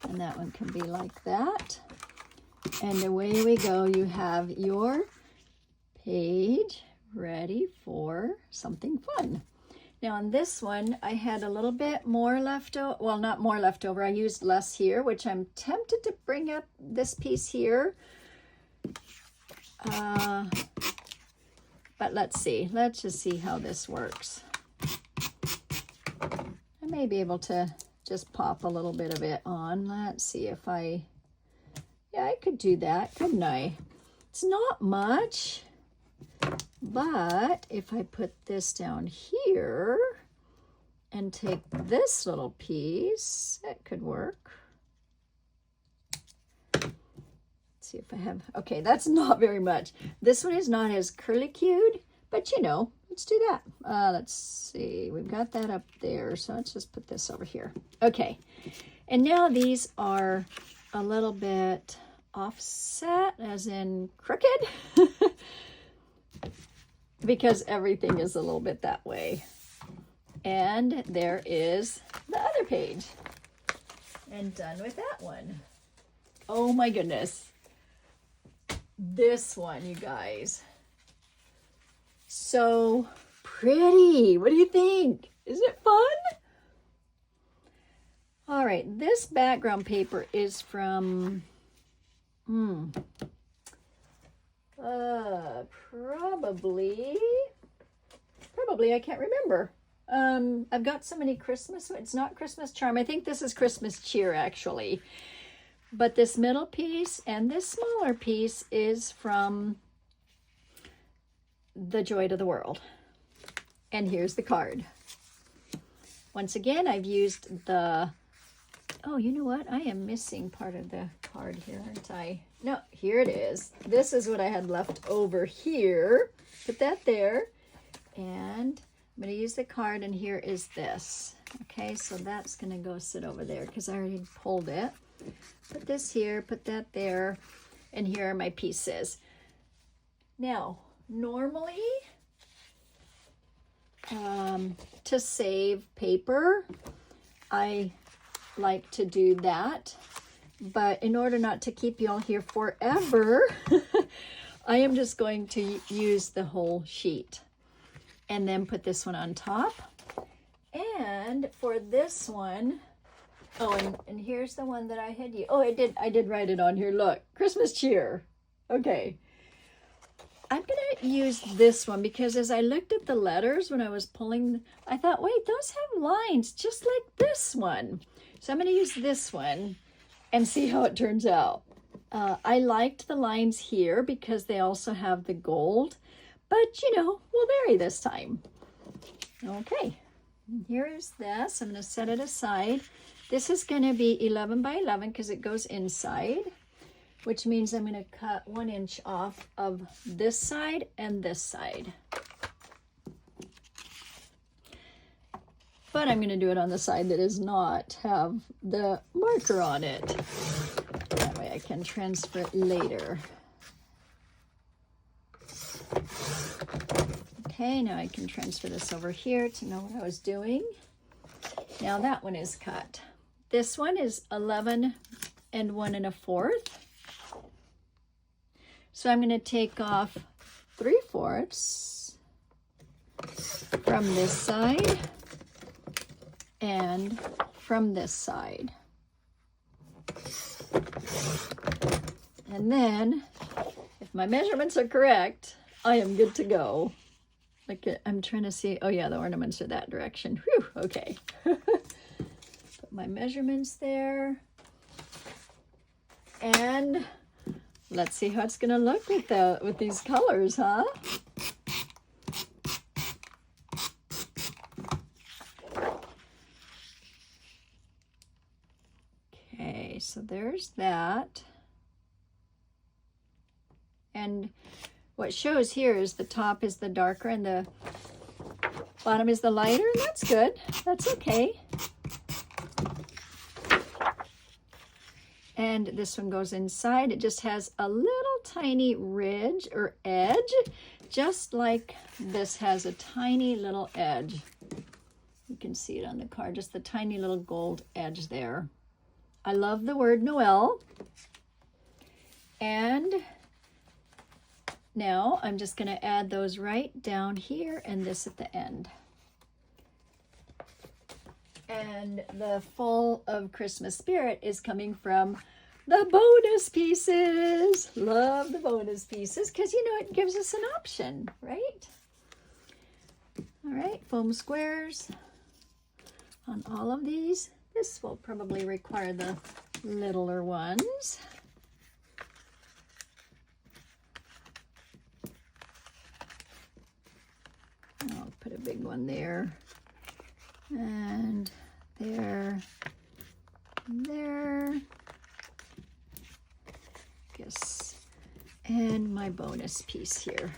And that one can be like that. And away we go. You have your page ready for something fun. Now on this one, I had a little bit more left over. Well, not more left over. I used less here, which I'm tempted to bring up this piece here. But let's see. Let's just see how this works. I may be able to just pop a little bit of it on. Let's see if yeah, I could do that, couldn't I? It's not much. But if I put this down here and take this little piece, that could work. Let's see if I have, okay, that's not very much. This one is not as curly-cued, but you know, let's do that. Let's see, we've got that up there, so let's just put this over here. Okay, and now these are a little bit offset, as in crooked. Because everything is a little bit that way. And there is the other page. And done with that one. Oh my goodness. This one, you guys. So pretty. What do you think? Isn't it fun? All right, this background paper is from probably, I can't remember. I've got so many Christmas, it's not Christmas charm. I think this is Christmas cheer, actually. But this middle piece and this smaller piece is from The Joy to the World. And here's the card. Once again, I've used the, oh, you know what? I am missing part of the card here, aren't I? No, here it is. This is what I had left over here. Put that there. And I'm going to use the card, and here is this. Okay, so that's going to go sit over there because I already pulled it. Put this here, put that there, and here are my pieces. Now, normally, to save paper, I like to do that. But in order not to keep you all here forever, I am just going to use the whole sheet and then put this one on top. And for this one, oh, and here's the one that I had used. Oh, I did write it on here. Look, Christmas cheer. Okay. I'm going to use this one because as I looked at the letters when I was pulling, I thought, wait, those have lines just like this one. So I'm going to use this one and see how it turns out. I liked the lines here because they also have the gold, but you know, we'll vary this time. Okay, here is this. I'm going to set it aside. This is going to be 11 by 11 because it goes inside, which means I'm going to cut 1 inch off of this side and this side. But I'm going to do it on the side that does not have the marker on it. That way I can transfer it later. Okay, now I can transfer this over here to know what I was doing. Now that one is cut. This one is 11 and 1 1/4. So I'm going to take off 3/4 from this side and from this side. And then, if my measurements are correct, I am good to go. Like, I'm trying to see, oh yeah, the ornaments are that direction. Whew, okay. Put my measurements there. And let's see how it's gonna look with these colors, huh? Okay, so there's that. And what shows here is the top is the darker and the bottom is the lighter, and that's good. That's okay. And this one goes inside. It just has a little tiny ridge or edge, just like this has a tiny little edge. You can see it on the card, just the tiny little gold edge there. I love the word Noel. And now I'm just going to add those right down here and this at the end. And the full of Christmas spirit is coming from the bonus pieces. Love the bonus pieces because, you know, it gives us an option, right? All right, foam squares on all of these. This will probably require the littler ones. I'll put a big one there, and there, guess, and my bonus piece here.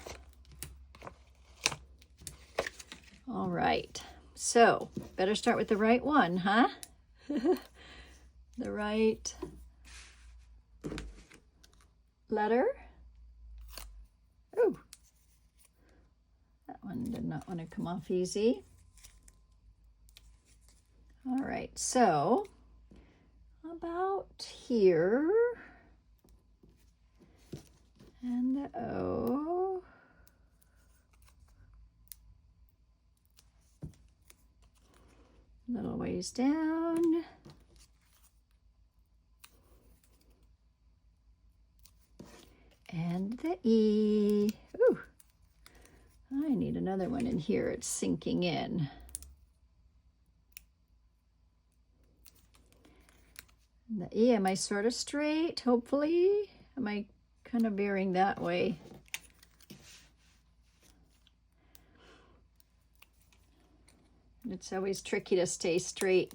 All right, so better start with the right one, huh? The right letter. Oh, that one did not want to come off easy. All right, so about here, and the O. Little ways down. And the E. Ooh, I need another one in here. It's sinking in. The E, am I sort of straight, hopefully? Am I kind of veering that way? It's always tricky to stay straight,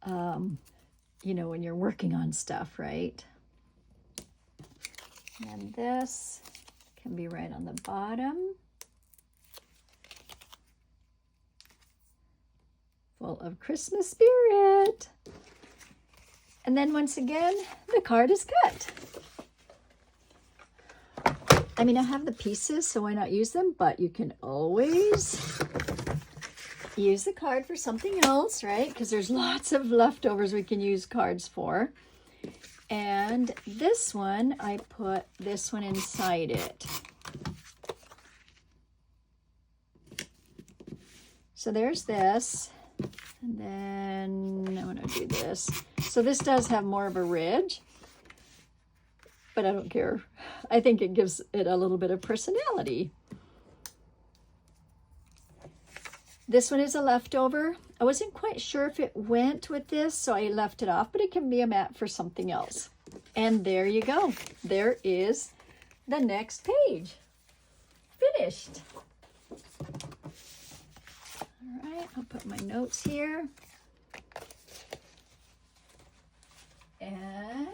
you know, when you're working on stuff, right? And this can be right on the bottom. Full of Christmas spirit. And then once again, the card is cut. I mean, I have the pieces, so why not use them? But you can always use the card for something else, right? Because there's lots of leftovers we can use cards for. And this one, I put this one inside it. So there's this, and then I'm gonna do this. So this does have more of a ridge, but I don't care. I think it gives it a little bit of personality. This one is a leftover. I wasn't quite sure if it went with this, so I left it off, but it can be a mat for something else. And there you go. There is the next page. Finished. All right, I'll put my notes here. And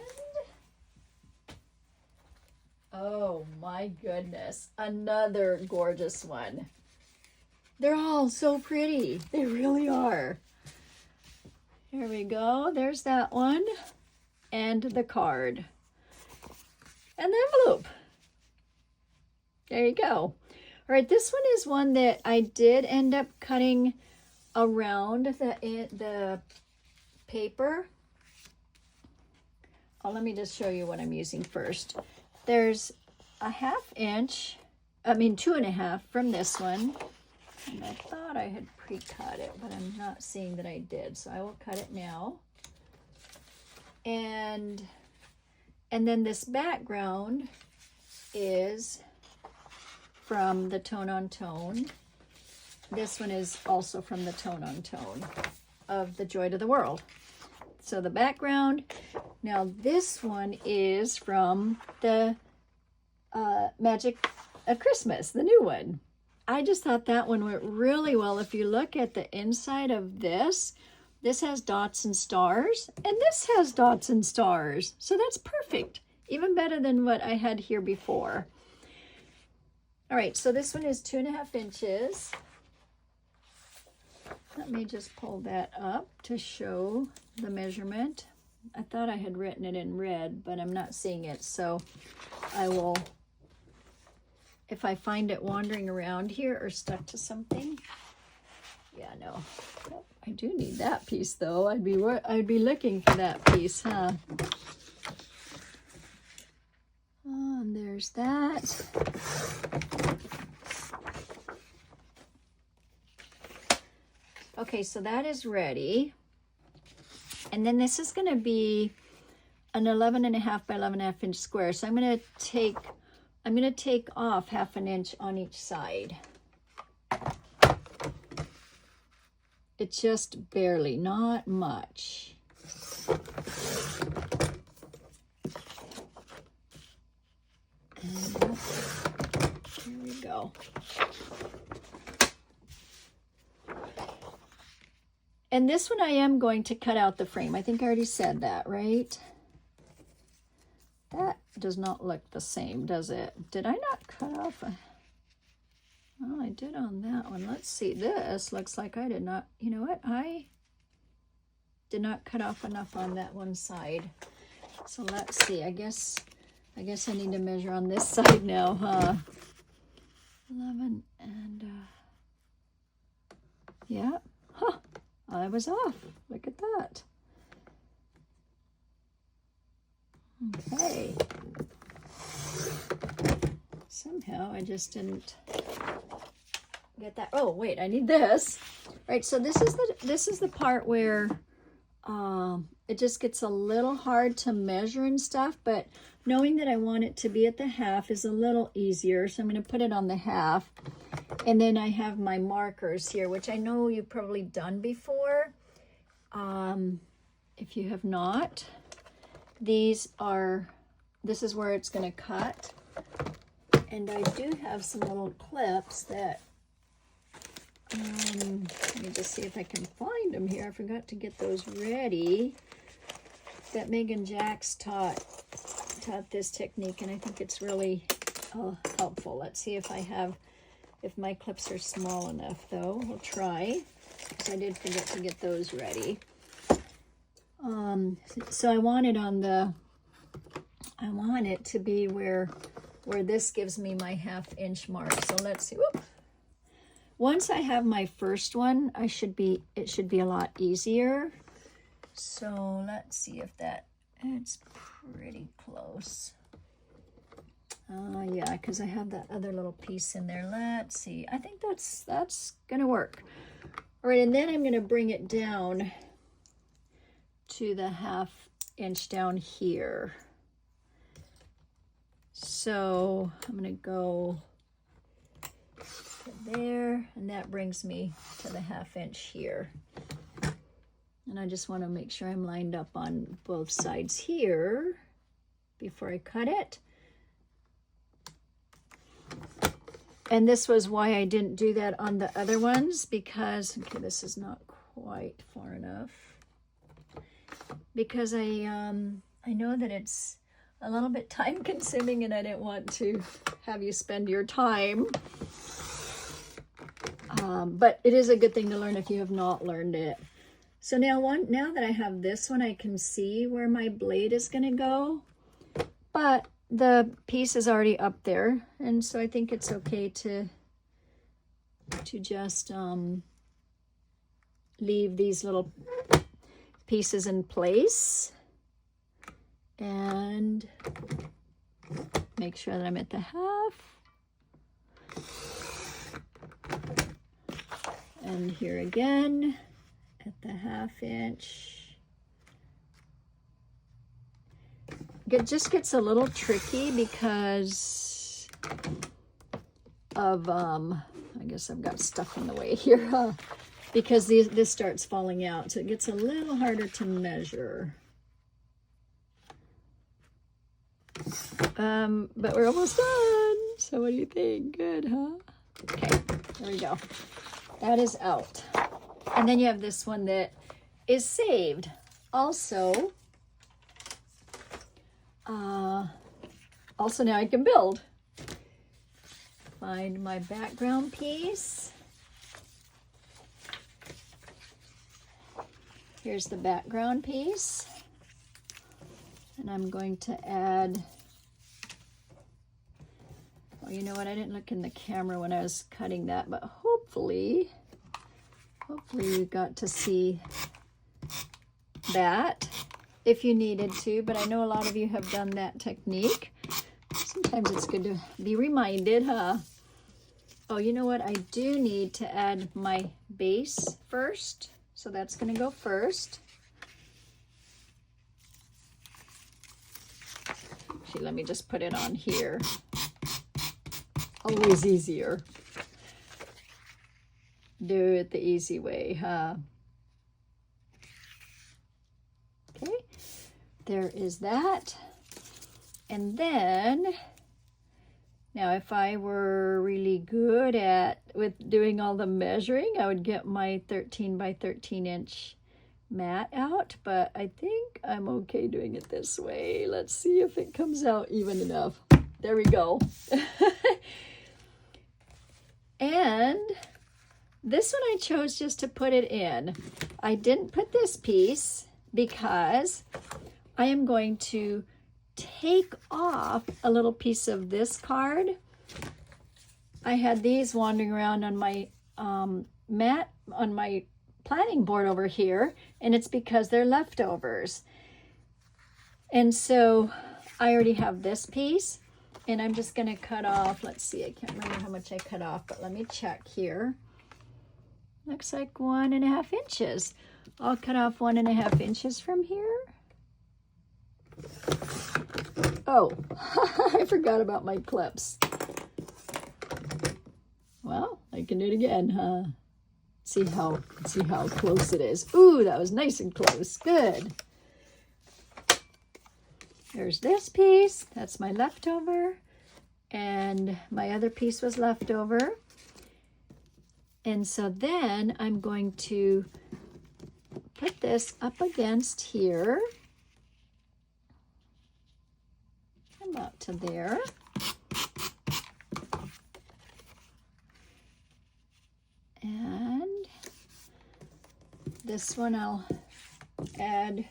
oh my goodness, another gorgeous one. They're all so pretty. They really are. Here we go. There's that one. And the card. And the envelope. There you go. All right, this one is one that I did end up cutting around the paper. Oh, let me just show you what I'm using first. There's a 1/2 inch, 2.5 from this one. And I thought I had pre-cut it, but I'm not seeing that I did. So I will cut it now. And then this background is from the Tone on Tone. This one is also from the Tone on Tone of The Joy to the World. So the background. Now this one is from the Magic of Christmas, the new one. I just thought that one went really well. If you look at the inside of this has dots and stars, and this has dots and stars. So that's perfect. Even better than what I had here before. All right, so this one is 2.5 inches. Let me just pull that up to show the measurement. I thought I had written it in red, but I'm not seeing it. So I will, if I find it wandering around here or stuck to something. Yeah, no. Oh, I do need that piece though. I'd be looking for that piece, huh? Oh, and there's that. Okay, so that is ready. And then this is going to be an 11.5 by 11.5 inch square. So I'm going to take off 1/2 inch on each side. It's just barely, not much. And here we go. And this one I am going to cut out the frame. I think I already said that, right? That does not look the same, does it? Did I not cut off a... Oh, I did on that one. Let's see. This looks like I did not... You know what? I did not cut off enough on that one side. So let's see. I guess I need to measure on this side now, huh? 11 and... yeah. Huh. I was off. Look at that. Okay. Somehow I just didn't get that. Oh, wait, I need this. Right, so this is the part where it just gets a little hard to measure and stuff, but knowing that I want it to be at the 1/2 is a little easier. So I'm going to put it on the 1/2. And then I have my markers here, which I know you've probably done before. If you have not, this is where it's going to cut. And I do have some little clips that, let me just see if I can find them here. I forgot to get those ready. That Megan Jacks taught this technique, and I think it's really helpful. Let's see if my clips are small enough, though. We'll try, because I did forget to get those ready. So I want it to be where this gives me my 1/2 inch mark. So let's see. Whoop. Once I have my first one, it should be a lot easier. So let's see if that It's pretty close. Yeah, because I have that other little piece in there. Let's see. I think that's gonna work. All right, and then I'm gonna bring it down to the 1/2 inch down here. So I'm gonna go to there, and that brings me to the 1/2 inch here. And I just want to make sure I'm lined up on both sides here before I cut it. And this was why I didn't do that on the other ones, because, okay, this is not quite far enough. Because I know that it's a little bit time consuming and I didn't want to have you spend your time. But it is a good thing to learn if you have not learned it. So now that I have this one, I can see where my blade is going to go, but the piece is already up there, and so I think it's okay to just leave these little pieces in place and make sure that I'm at the 1/2. And here again, at the 1/2 inch. It just gets a little tricky because of, I guess I've got stuff in the way here, because this starts falling out, so it gets a little harder to measure. But we're almost done. So what do you think? Good, huh? Okay, there we go. That is out. And then you have this one that is saved. Also now I can build. Find my background piece. Here's the background piece. And I'm going to add, well, you know what? I didn't look in the camera when I was cutting that, but hopefully you got to see that if you needed to, but I know a lot of you have done that technique. Sometimes it's good to be reminded, huh? Oh, you know what? I do need to add my base first, so that's going to go first. Actually, let me just put it on here. Always easier. Do it the easy way, huh? Okay, there is that. And then, now if I were really good with doing all the measuring, I would get my 13 by 13 inch mat out, but I think I'm okay doing it this way. Let's see if it comes out even enough. There we go. And this one I chose just to put it in. I didn't put this piece because I am going to take off a little piece of this card. I had these wandering around on my mat, on my planning board over here, and it's because they're leftovers. And so I already have this piece, and I'm just going to cut off, let's see, I can't remember how much I cut off, but let me check here. Looks like 1.5 inches. I'll cut off 1.5 inches from here. Oh, I forgot about my clips. Well, I can do it again, huh? See how close it is. Ooh, that was nice and close. Good. There's this piece. That's my leftover. And my other piece was leftover. And so then I'm going to put this up against here. About to there. And this one I'll add.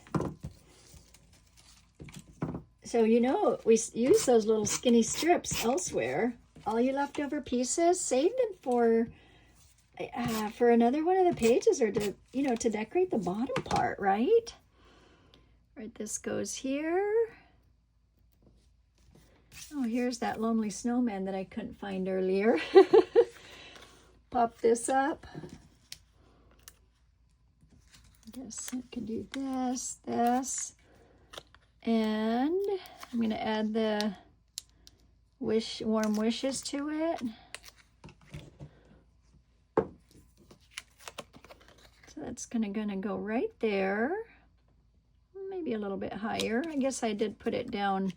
So, you know, we use those little skinny strips elsewhere. All you leftover pieces, save them for another one of the pages, or to, you know, to decorate the bottom part, right? Right, this goes here. Oh, here's that lonely snowman that I couldn't find earlier. Pop this up. I guess I can do this, and I'm going to add the warm wishes to it. So that's going to go right there. Maybe a little bit higher. I guess I did put it down.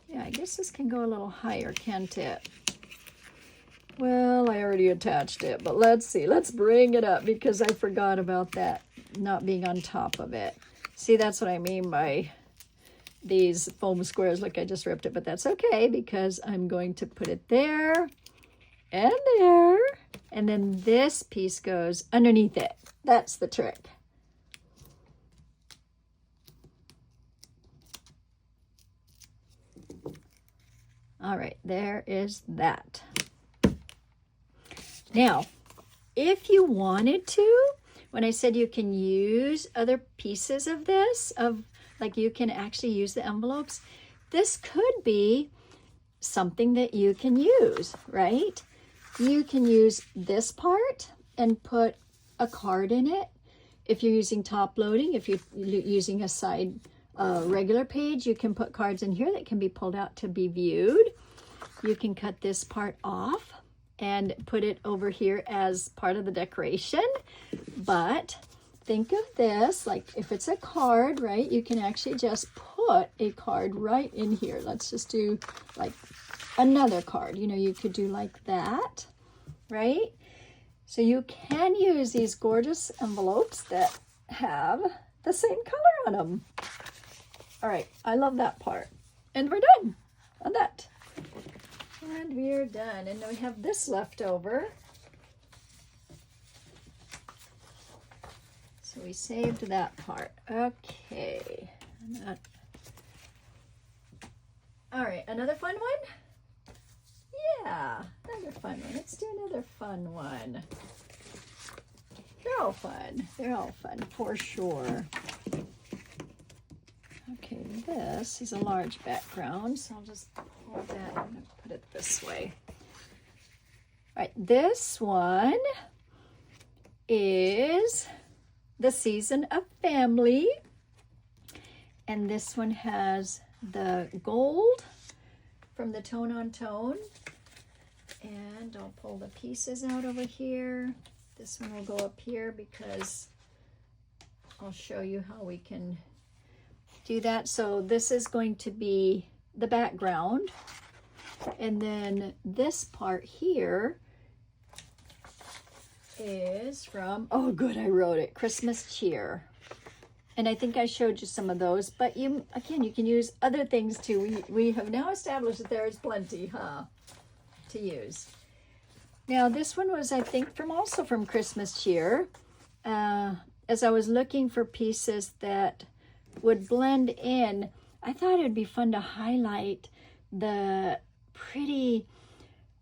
Yeah, I guess this can go a little higher, can't it? Well, I already attached it, but let's see. Let's bring it up because I forgot about that not being on top of it. See, that's what I mean by these foam squares. Look, I just ripped it, but that's okay because I'm going to put it there and there. And then this piece goes underneath it. That's the trick. All right, there is that. Now, if you wanted to, when I said you can use other pieces of this, like you can actually use the envelopes, this could be something that you can use, right? You can use this part and put a card in it. If you're using top loading, if you're using a side regular page, you can put cards in here that can be pulled out to be viewed. You can cut this part off and put it over here as part of the decoration. But think of this, like if it's a card, right, you can actually just put a card right in here. Let's just do like another card. You know, you could do like that, right? So you can use these gorgeous envelopes that have the same color on them. All right, I love that part. And we're done on that. And we're done. And we have this left over. So we saved that part. Okay. All right, another fun one? Yeah, another fun one. Let's do another fun one. They're all fun. They're all fun for sure. Okay, this is a large background, so I'll just hold that and put it this way. All right, this one is the Season of Family, and this one has the gold from the Tone on Tone, and I'll pull the pieces out over here. This one will go up here because I'll show you how we can do that. So this is going to be the background, and then this part here is from, oh good, I wrote it, Christmas Cheer. And I think I showed you some of those, but you can use other things too. We have now established that there is plenty, to use. Now this one was, I think, also from Christmas Cheer. As I was looking for pieces that would blend in, I thought it would be fun to highlight the pretty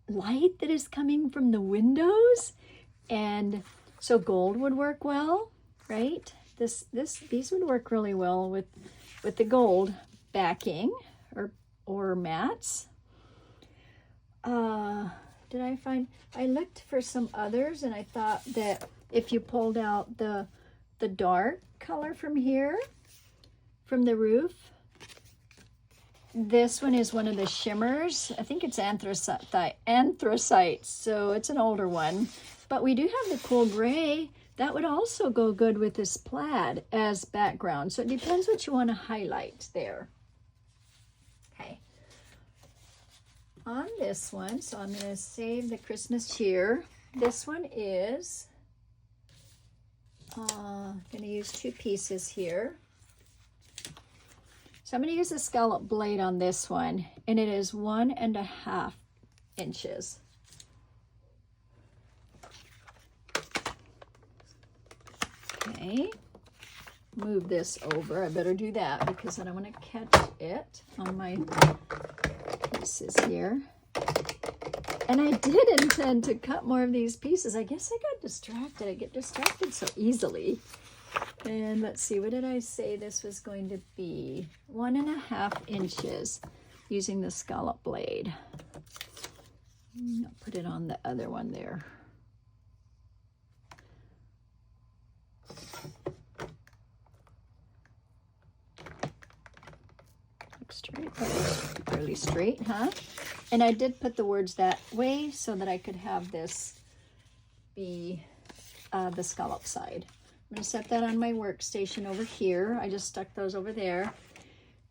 light that is coming from the windows. And so gold would work well, right? These would work really well with the gold backing or mats. Did I find, I looked for some others, and I thought that if you pulled out the dark color from here, from the roof, this one is one of the shimmers. I think it's anthracite, so it's an older one. But we do have the cool gray. That would also go good with this plaid as background. So it depends what you want to highlight there. Okay. On this one, so I'm going to save the Christmas Cheer. This one is, going to use two pieces here. So I'm going to use a scallop blade on this one, and it is 1.5 inches. Okay, move this over. I better do that because then I want to catch it on my pieces here. And I did intend to cut more of these pieces. I guess I got distracted. I get distracted so easily. And let's see, what did I say this was going to be? 1.5 inches using the scallop blade. I'll put it on the other one there. Looks straight, but it's fairly straight, huh? And I did put the words that way so that I could have this be the scallop side. I'm going to set that on my workstation over here. I just stuck those over there.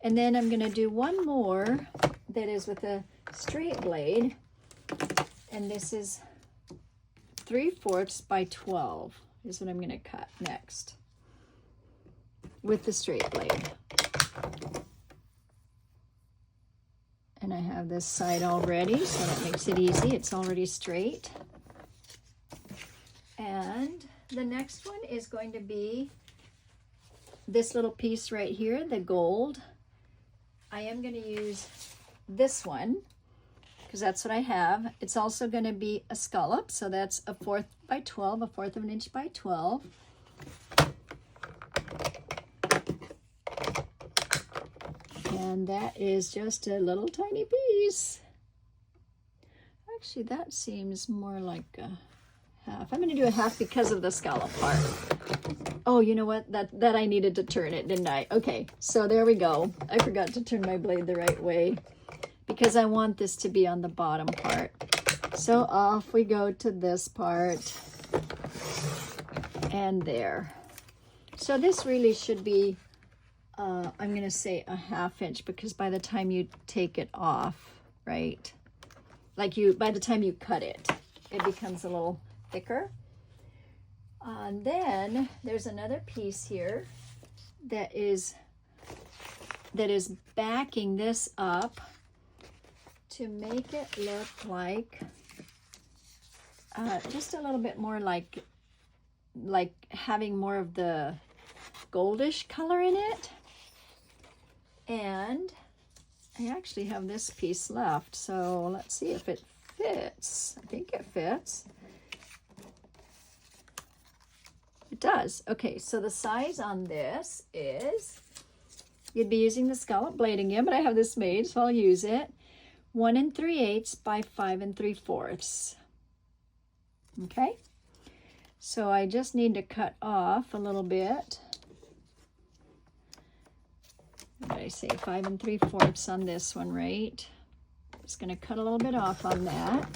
And then I'm going to do one more that is with a straight blade. And this is 3/4 by 12 is what I'm going to cut next with the straight blade. And I have this side already, so that makes it easy. It's already straight. And the next one is going to be this little piece right here, the gold. I am going to use this one because that's what I have. It's also going to be a scallop, so that's 1/4 by 12, 1/4 of an inch by 12. And that is just a little tiny piece. Actually, that seems more like a half. I'm going to do a half because of the scallop part. Oh, you know what? That I needed to turn it, didn't I? Okay, so there we go. I forgot to turn my blade the right way because I want this to be on the bottom part. So off we go to this part and there. So this really should be, I'm going to say 1/2 inch because by the time you take it off, right? Like by the time you cut it, it becomes a little thicker. And then there's another piece here that is backing this up to make it look like just a little bit more like having more of the goldish color in it. And I actually have this piece left, so let's see if it fits. I think it fits. It does. Okay, so the size on this is, you'd be using the scallop blade again, but I have this made, so I'll use it. 1 3/8 by 5 3/4. Okay, so I just need to cut off a little bit. What did I say? 5 3/4 on this one, right? Just going to cut a little bit off on that.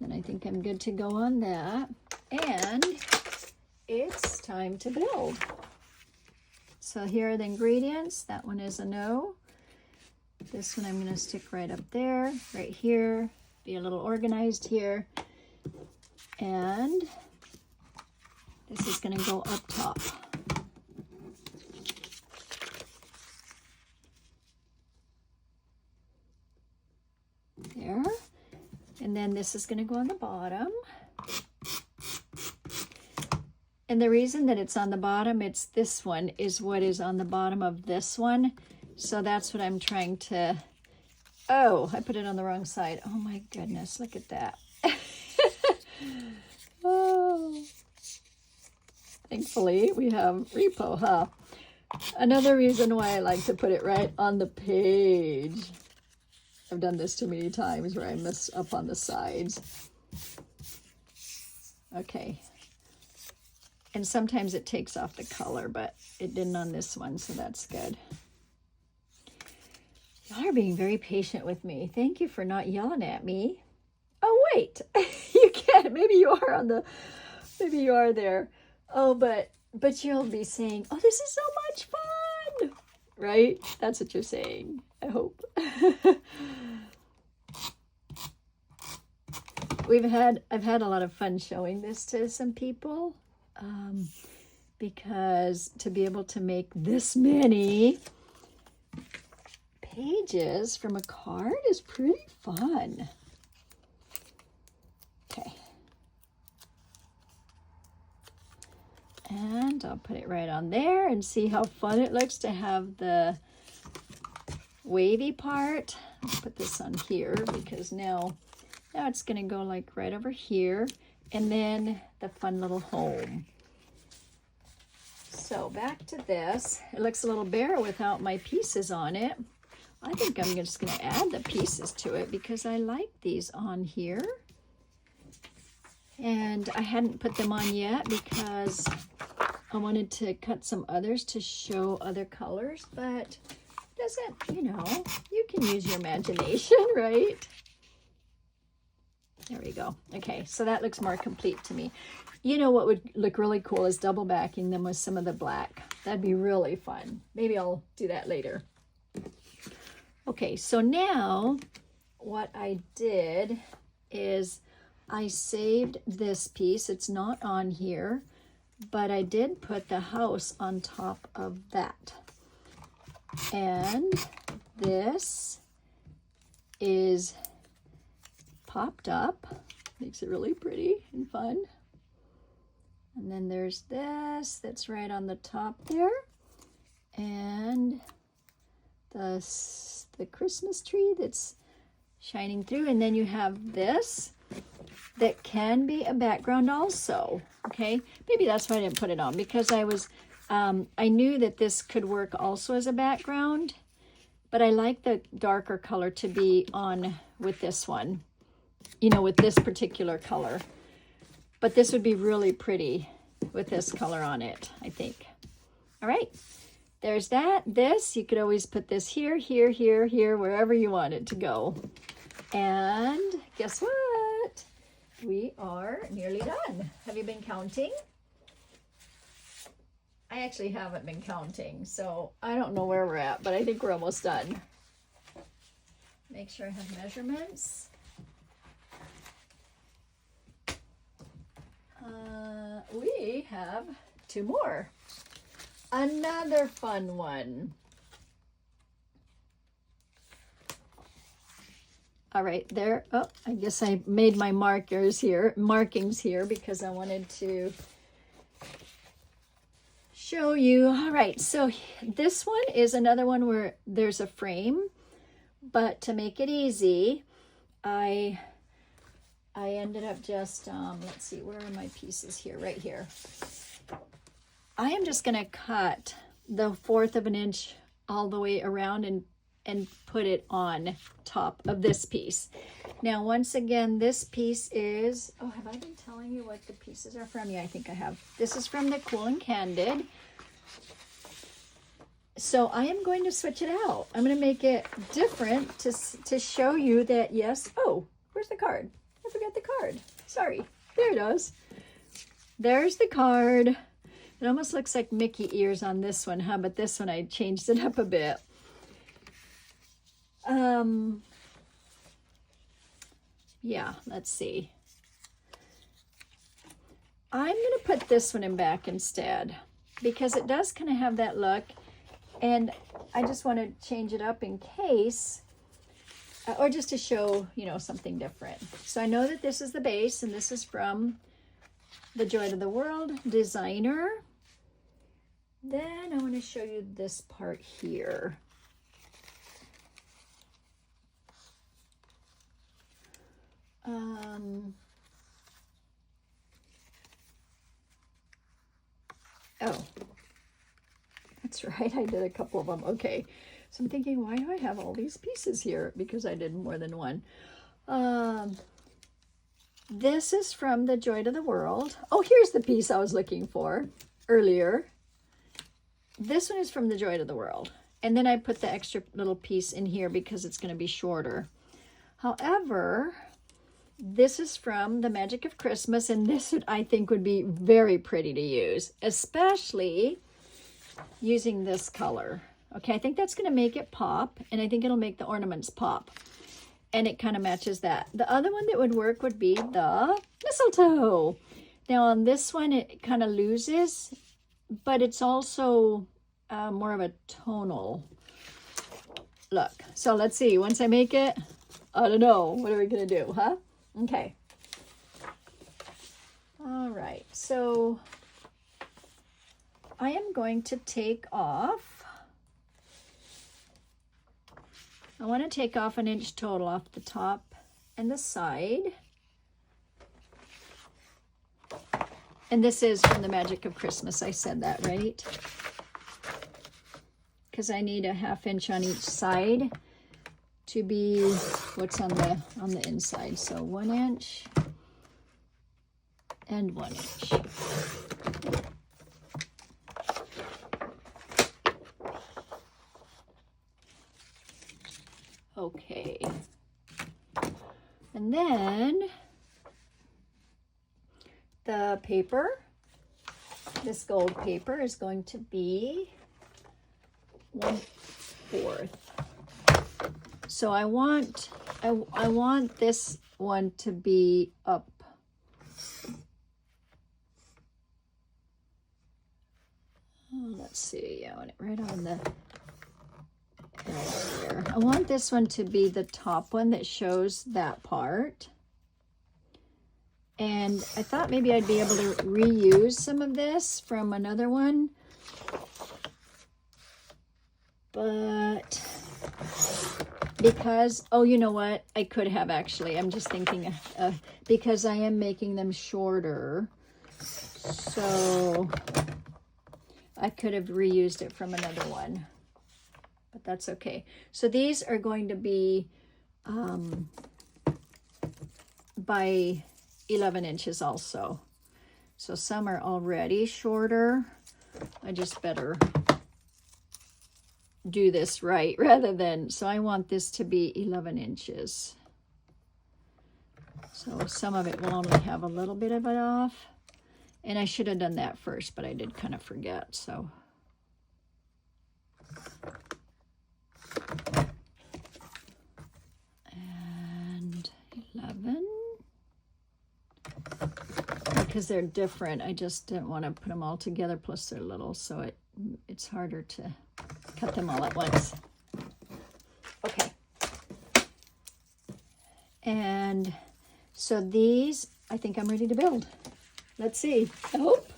Then I think I'm good to go on that. And it's time to build. So here are the ingredients. That one is a no. This one I'm going to stick right up there, right here. Be a little organized here. And this is going to go up top. There. And then this is going to go on the bottom. And the reason that it's on the bottom, it's this one is what is on the bottom of this one. So that's what I'm trying to, oh, I put it on the wrong side. Oh my goodness, look at that. Oh. Thankfully, we have repo, huh? Another reason why I like to put it right on the page. I've done this too many times where I mess up on the sides. Okay. And sometimes it takes off the color, but it didn't on this one, so that's good. Y'all are being very patient with me. Thank you for not yelling at me. Oh, wait. You can't. Maybe you are on the, maybe you are there. Oh, but you'll be saying, oh, this is so much fun. Right? That's what you're saying, I hope. I've had a lot of fun showing this to some people. Because to be able to make this many pages from a card is pretty fun. Okay. And I'll put it right on there and see how fun it looks to have the wavy part. I'll put this on here because now it's going to go like right over here. And then the fun little home. So back to this. It looks a little bare without my pieces on it. I think I'm just going to add the pieces to it because I like these on here. And I hadn't put them on yet because I wanted to cut some others to show other colors, but doesn't, you know, you can use your imagination, right? There we go. Okay, so that looks more complete to me. You know what would look really cool is double backing them with some of the black. That'd be really fun. Maybe I'll do that later. Okay, so now what I did is I saved this piece. It's not on here, but I did put the house on top of that. And this is popped up. Makes it really pretty and fun. And then there's this that's right on the top there. And the Christmas tree that's shining through. And then you have this that can be a background also. Okay, maybe that's why I didn't put it on, because I knew that this could work also as a background, but I like the darker color to be on with this one, you know, with this particular color. But this would be really pretty with this color on it, I think. All right, there's that. This, you could always put this here, here, here, here, wherever you want it to go. And guess what? We are nearly done. Have you been counting? I actually haven't been counting, so I don't know where we're at, but I think we're almost done. Make sure I have measurements. We have 2 more. Another fun one. All right, there. Oh, I guess I made my markings here because I wanted to show you. All right, so this one is another one where there's a frame, but to make it easy, I ended up just, let's see, where are my pieces here? Right here. I am just going to cut the 1/4 of an inch all the way around and put it on top of this piece. Now, once again, this piece is, oh, have I been telling you what the pieces are from? Yeah, I think I have. This is from the Cool and Candid. So I am going to switch it out. I'm going to make it different to show you that, yes. Oh, where's the card? I forgot the card. Sorry. There it is. There's the card. It almost looks like Mickey ears on this one, huh? But this one, I changed it up a bit. Yeah, let's see. I'm going to put this one in back instead because it does kind of have that look. And I just want to change it up in case, or just to show, you know, something different. So I know that this is the base, and this is from the Joy to the World designer. Then I want to show you this part here. Oh, that's right. I did a couple of them. Okay. So I'm thinking, why do I have all these pieces here? Because I did more than one. This is from the Joy to the World. Oh, here's the piece I was looking for earlier. This one is from the Joy to the World. And then I put the extra little piece in here because it's going to be shorter. However, this is from the Magic of Christmas, and this I think would be very pretty to use, especially using this color. Okay, I think that's going to make it pop, and I think it'll make the ornaments pop. And it kind of matches that. The other one that would work would be the mistletoe. Now on this one, it kind of loses, but it's also more of a tonal look. So let's see, once I make it, I don't know, what are we going to do, huh? Okay. All right, so I am going to take off. I want to take off 1 inch total off the top and the side. And this is from the Magic of Christmas. I said that, right? Because I need a 1/2 inch on each side to be what's on the inside. So 1 inch and 1 inch. Okay. And then the paper, this gold paper is going to be 1/4. So I want this one to be up. Oh, let's see. I want it right on the there. I want this one to be the top one that shows that part. And I thought maybe I'd be able to reuse some of this from another one. But because, oh, you know what? I could have actually. I'm just thinking because I am making them shorter. So I could have reused it from another one. But that's okay. So these are going to be by 11 inches also. So some are already shorter. I just better do this right rather than, so I want this to be 11 inches. So some of it will only have a little bit of it off. And I should have done that first, but I did kind of forget, so. And 11. Because they're different, I just didn't want to put them all together, plus they're little, so it's harder to cut them all at once. Okay. And so these, I think I'm ready to build. Let's see. I hope.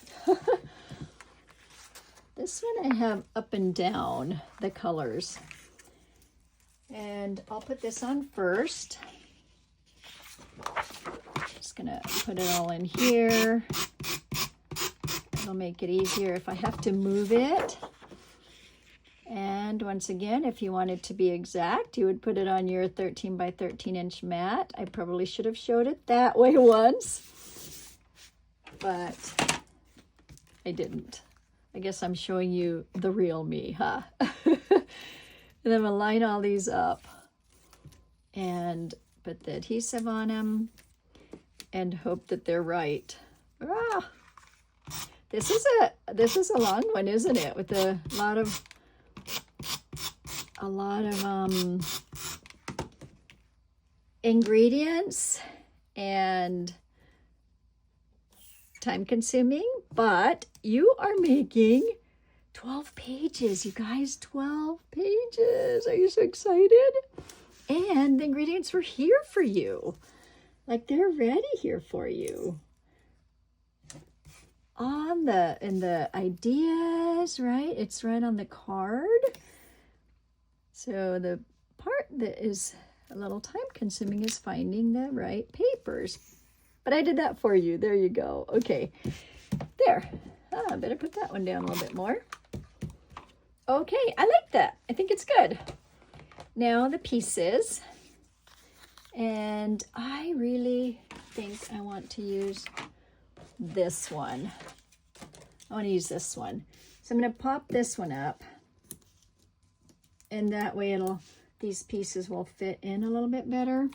This one I have up and down the colors. And I'll put this on first. Just gonna put it all in here. It'll make it easier if I have to move it. And once again, if you wanted to be exact, you would put it on your 13 by 13 inch mat. I probably should have showed it that way once, but I didn't. I guess I'm showing you the real me, huh? And then I'm gonna line all these up and put the adhesive on them and hope that they're right. Ah, this is a long one, isn't it? With a lot of ingredients and time consuming, but you are making 12 pages, you guys, 12 pages. Are you so excited? And the ingredients were here for you. Like they're ready here for you. In the ideas, right? It's right on the card. So the part that is a little time consuming is finding the right papers. But I did that for you. There you go. Okay. There. I better put that one down a little bit more. Okay, I like that. I think it's good. Now the pieces. And I really think I want to use this one. I want to use this one. So I'm going to pop this one up. And that way these pieces will fit in a little bit better.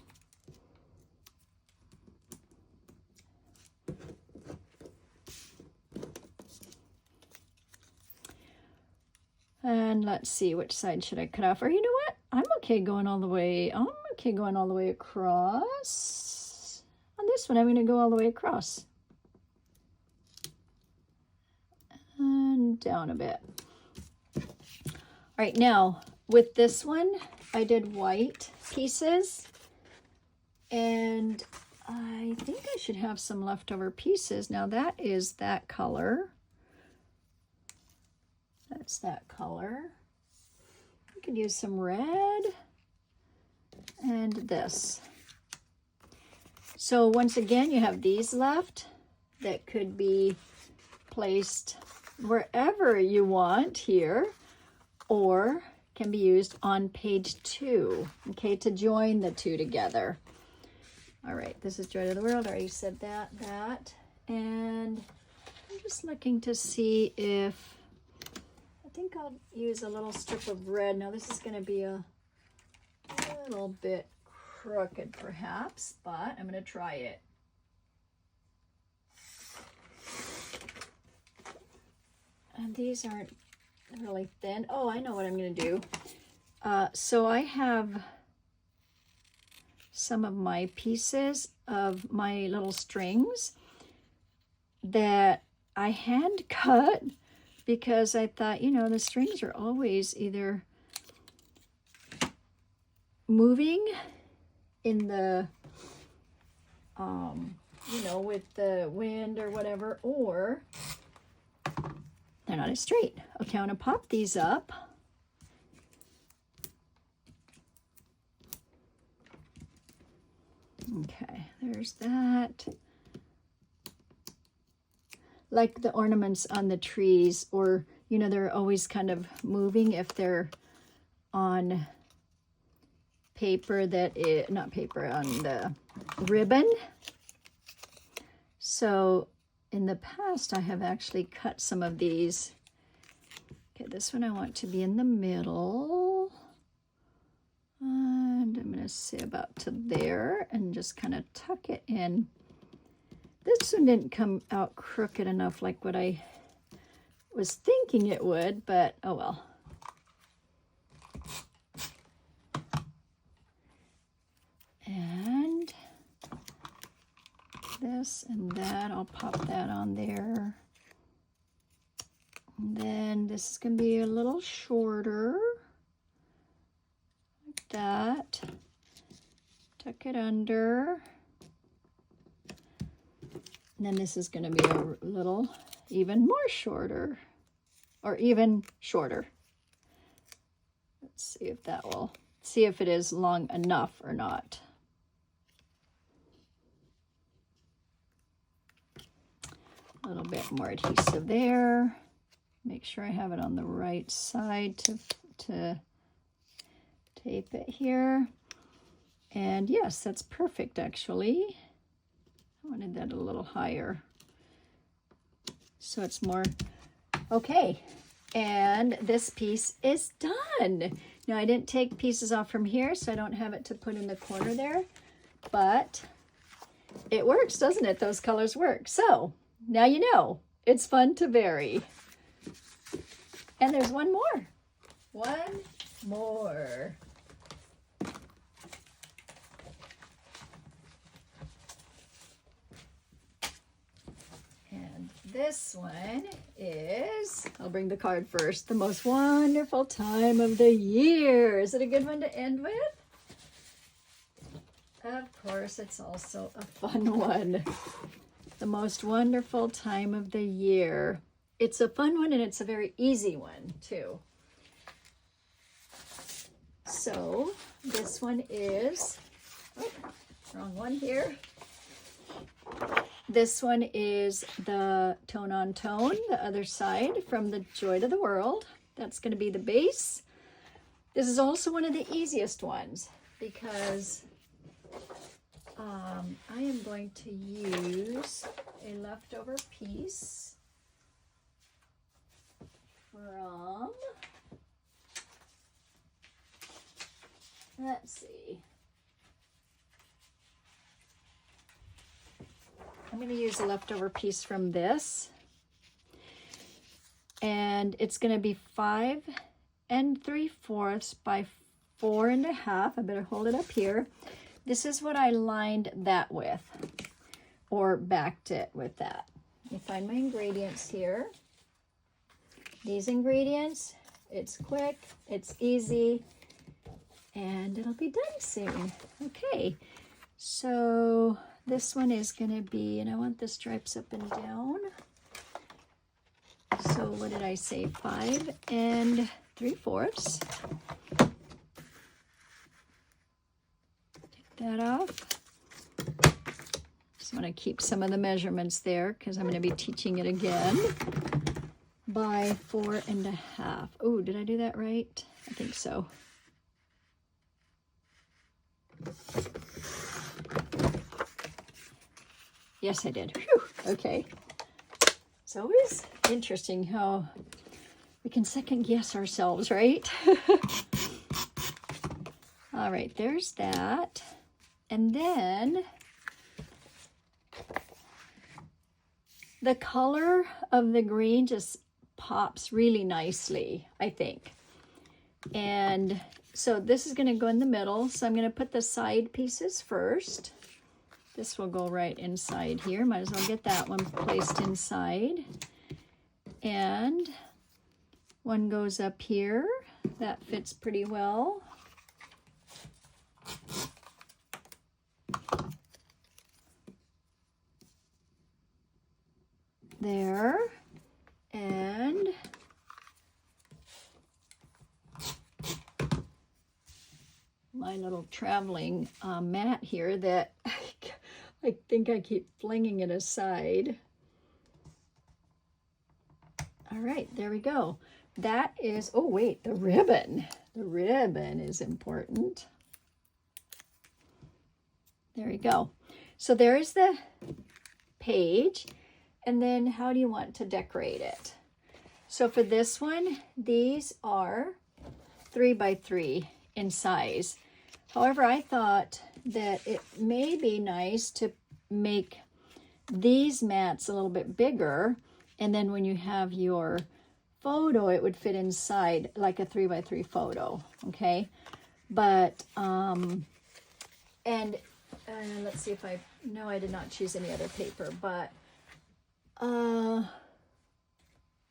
And let's see, which side should I cut off? Or you know what? I'm okay going all the way. I'm okay going all the way across. On this one, I'm going to go all the way across. And down a bit. All right, now with this one, I did white pieces. And I think I should have some leftover pieces. Now that is that color. That's that color. We could use some red and this. So once again, you have these left. that could be placed wherever you want here, or can be used on page 2, okay, to join the two together. All right, this is Joy to the World. I already said that. And I'm just looking to see if, I think I'll use a little strip of red. Now this is going to be a little bit crooked perhaps, but I'm going to try it. And these aren't really thin. Oh, I know what I'm going to do. So I have some of my pieces of my little strings that I hand cut because I thought, you know, the strings are always either moving in the, you know, with the wind or whatever, or they're not as straight. Okay, I'm going to pop these up. Okay, there's that. Like the ornaments on the trees, or, you know, they're always kind of moving if they're on paper that is, not paper, on the ribbon. So in the past, I have actually cut some of these. Okay, this one I want to be in the middle. And I'm going to say about to there and just kind of tuck it in. This one didn't come out crooked enough like what I was thinking it would, but oh well. And this and that, I'll pop that on there. And then this is going to be a little shorter. Like that. Tuck it under. And then this is going to be a little even more shorter, or even shorter. Let's see if that will, see if it is long enough or not. A little bit more adhesive there. Make sure I have it on the right side to tape it here. And yes, that's perfect actually. I wanted that a little higher, so it's more, okay. And this piece is done. Now I didn't take pieces off from here, so I don't have it to put in the corner there, but it works, doesn't it? Those colors work. So now you know, it's fun to vary. And there's one more. One more. This one is, I'll bring the card first, the most wonderful time of the year. Is it a good one to end with? Of course, it's also a fun one. The most wonderful time of the year. It's a fun one and it's a very easy one too. So this one is, oh, wrong one here. This one is the Tone on Tone, the other side from the Joy to the World. That's going to be the base. This is also one of the easiest ones because I am going to use a leftover piece from, let's see. I'm going to use a leftover piece from this, and it's going to be 5 3/4 by 4 1/2. I better hold it up here. This is what I lined that with, or backed it with that. Let me find my ingredients here. These ingredients, it's quick, it's easy, and it'll be done soon. Okay, so this one is going to be, and I want the stripes up and down. So what did I say? 5 3/4. Take that off. Just want to keep some of the measurements there because I'm going to be teaching it again. By 4.5. Oh, did I do that right? I think so. Yes, I did. Whew. Okay. It's always interesting how we can second guess ourselves, right? All right, there's that. And then the color of the green just pops really nicely, I think. And so this is going to go in the middle. So I'm going to put the side pieces first. This will go right inside here. Might as well get that one placed inside. And one goes up here. That fits pretty well. There. And my little traveling mat here that I think I keep flinging it aside. All right, there we go. That is, oh wait, the ribbon. The ribbon is important. There we go. So there is the page. And then how do you want to decorate it? So for this one, these are 3 by 3 in size. However, I thought that it may be nice to make these mats a little bit bigger. And then when you have your photo, it would fit inside like a 3 by 3 photo. Okay. But, let's see if no, I did not choose any other paper, but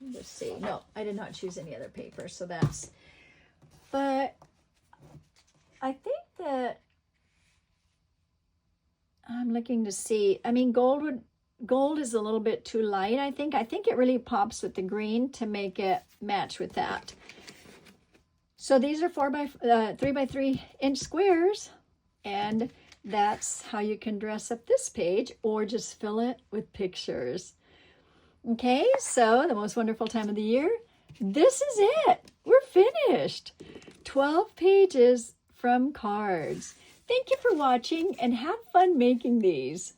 let's see. No, I did not choose any other paper, so that's, but I think that I'm looking to see, I mean, gold is a little bit too light, I think. I think it really pops with the green to make it match with that. So these are 3 by 3 inch squares, and that's how you can dress up this page or just fill it with pictures. Okay, so the most wonderful time of the year. This is it. We're finished. 12 pages from cards. Thank you for watching and have fun making these.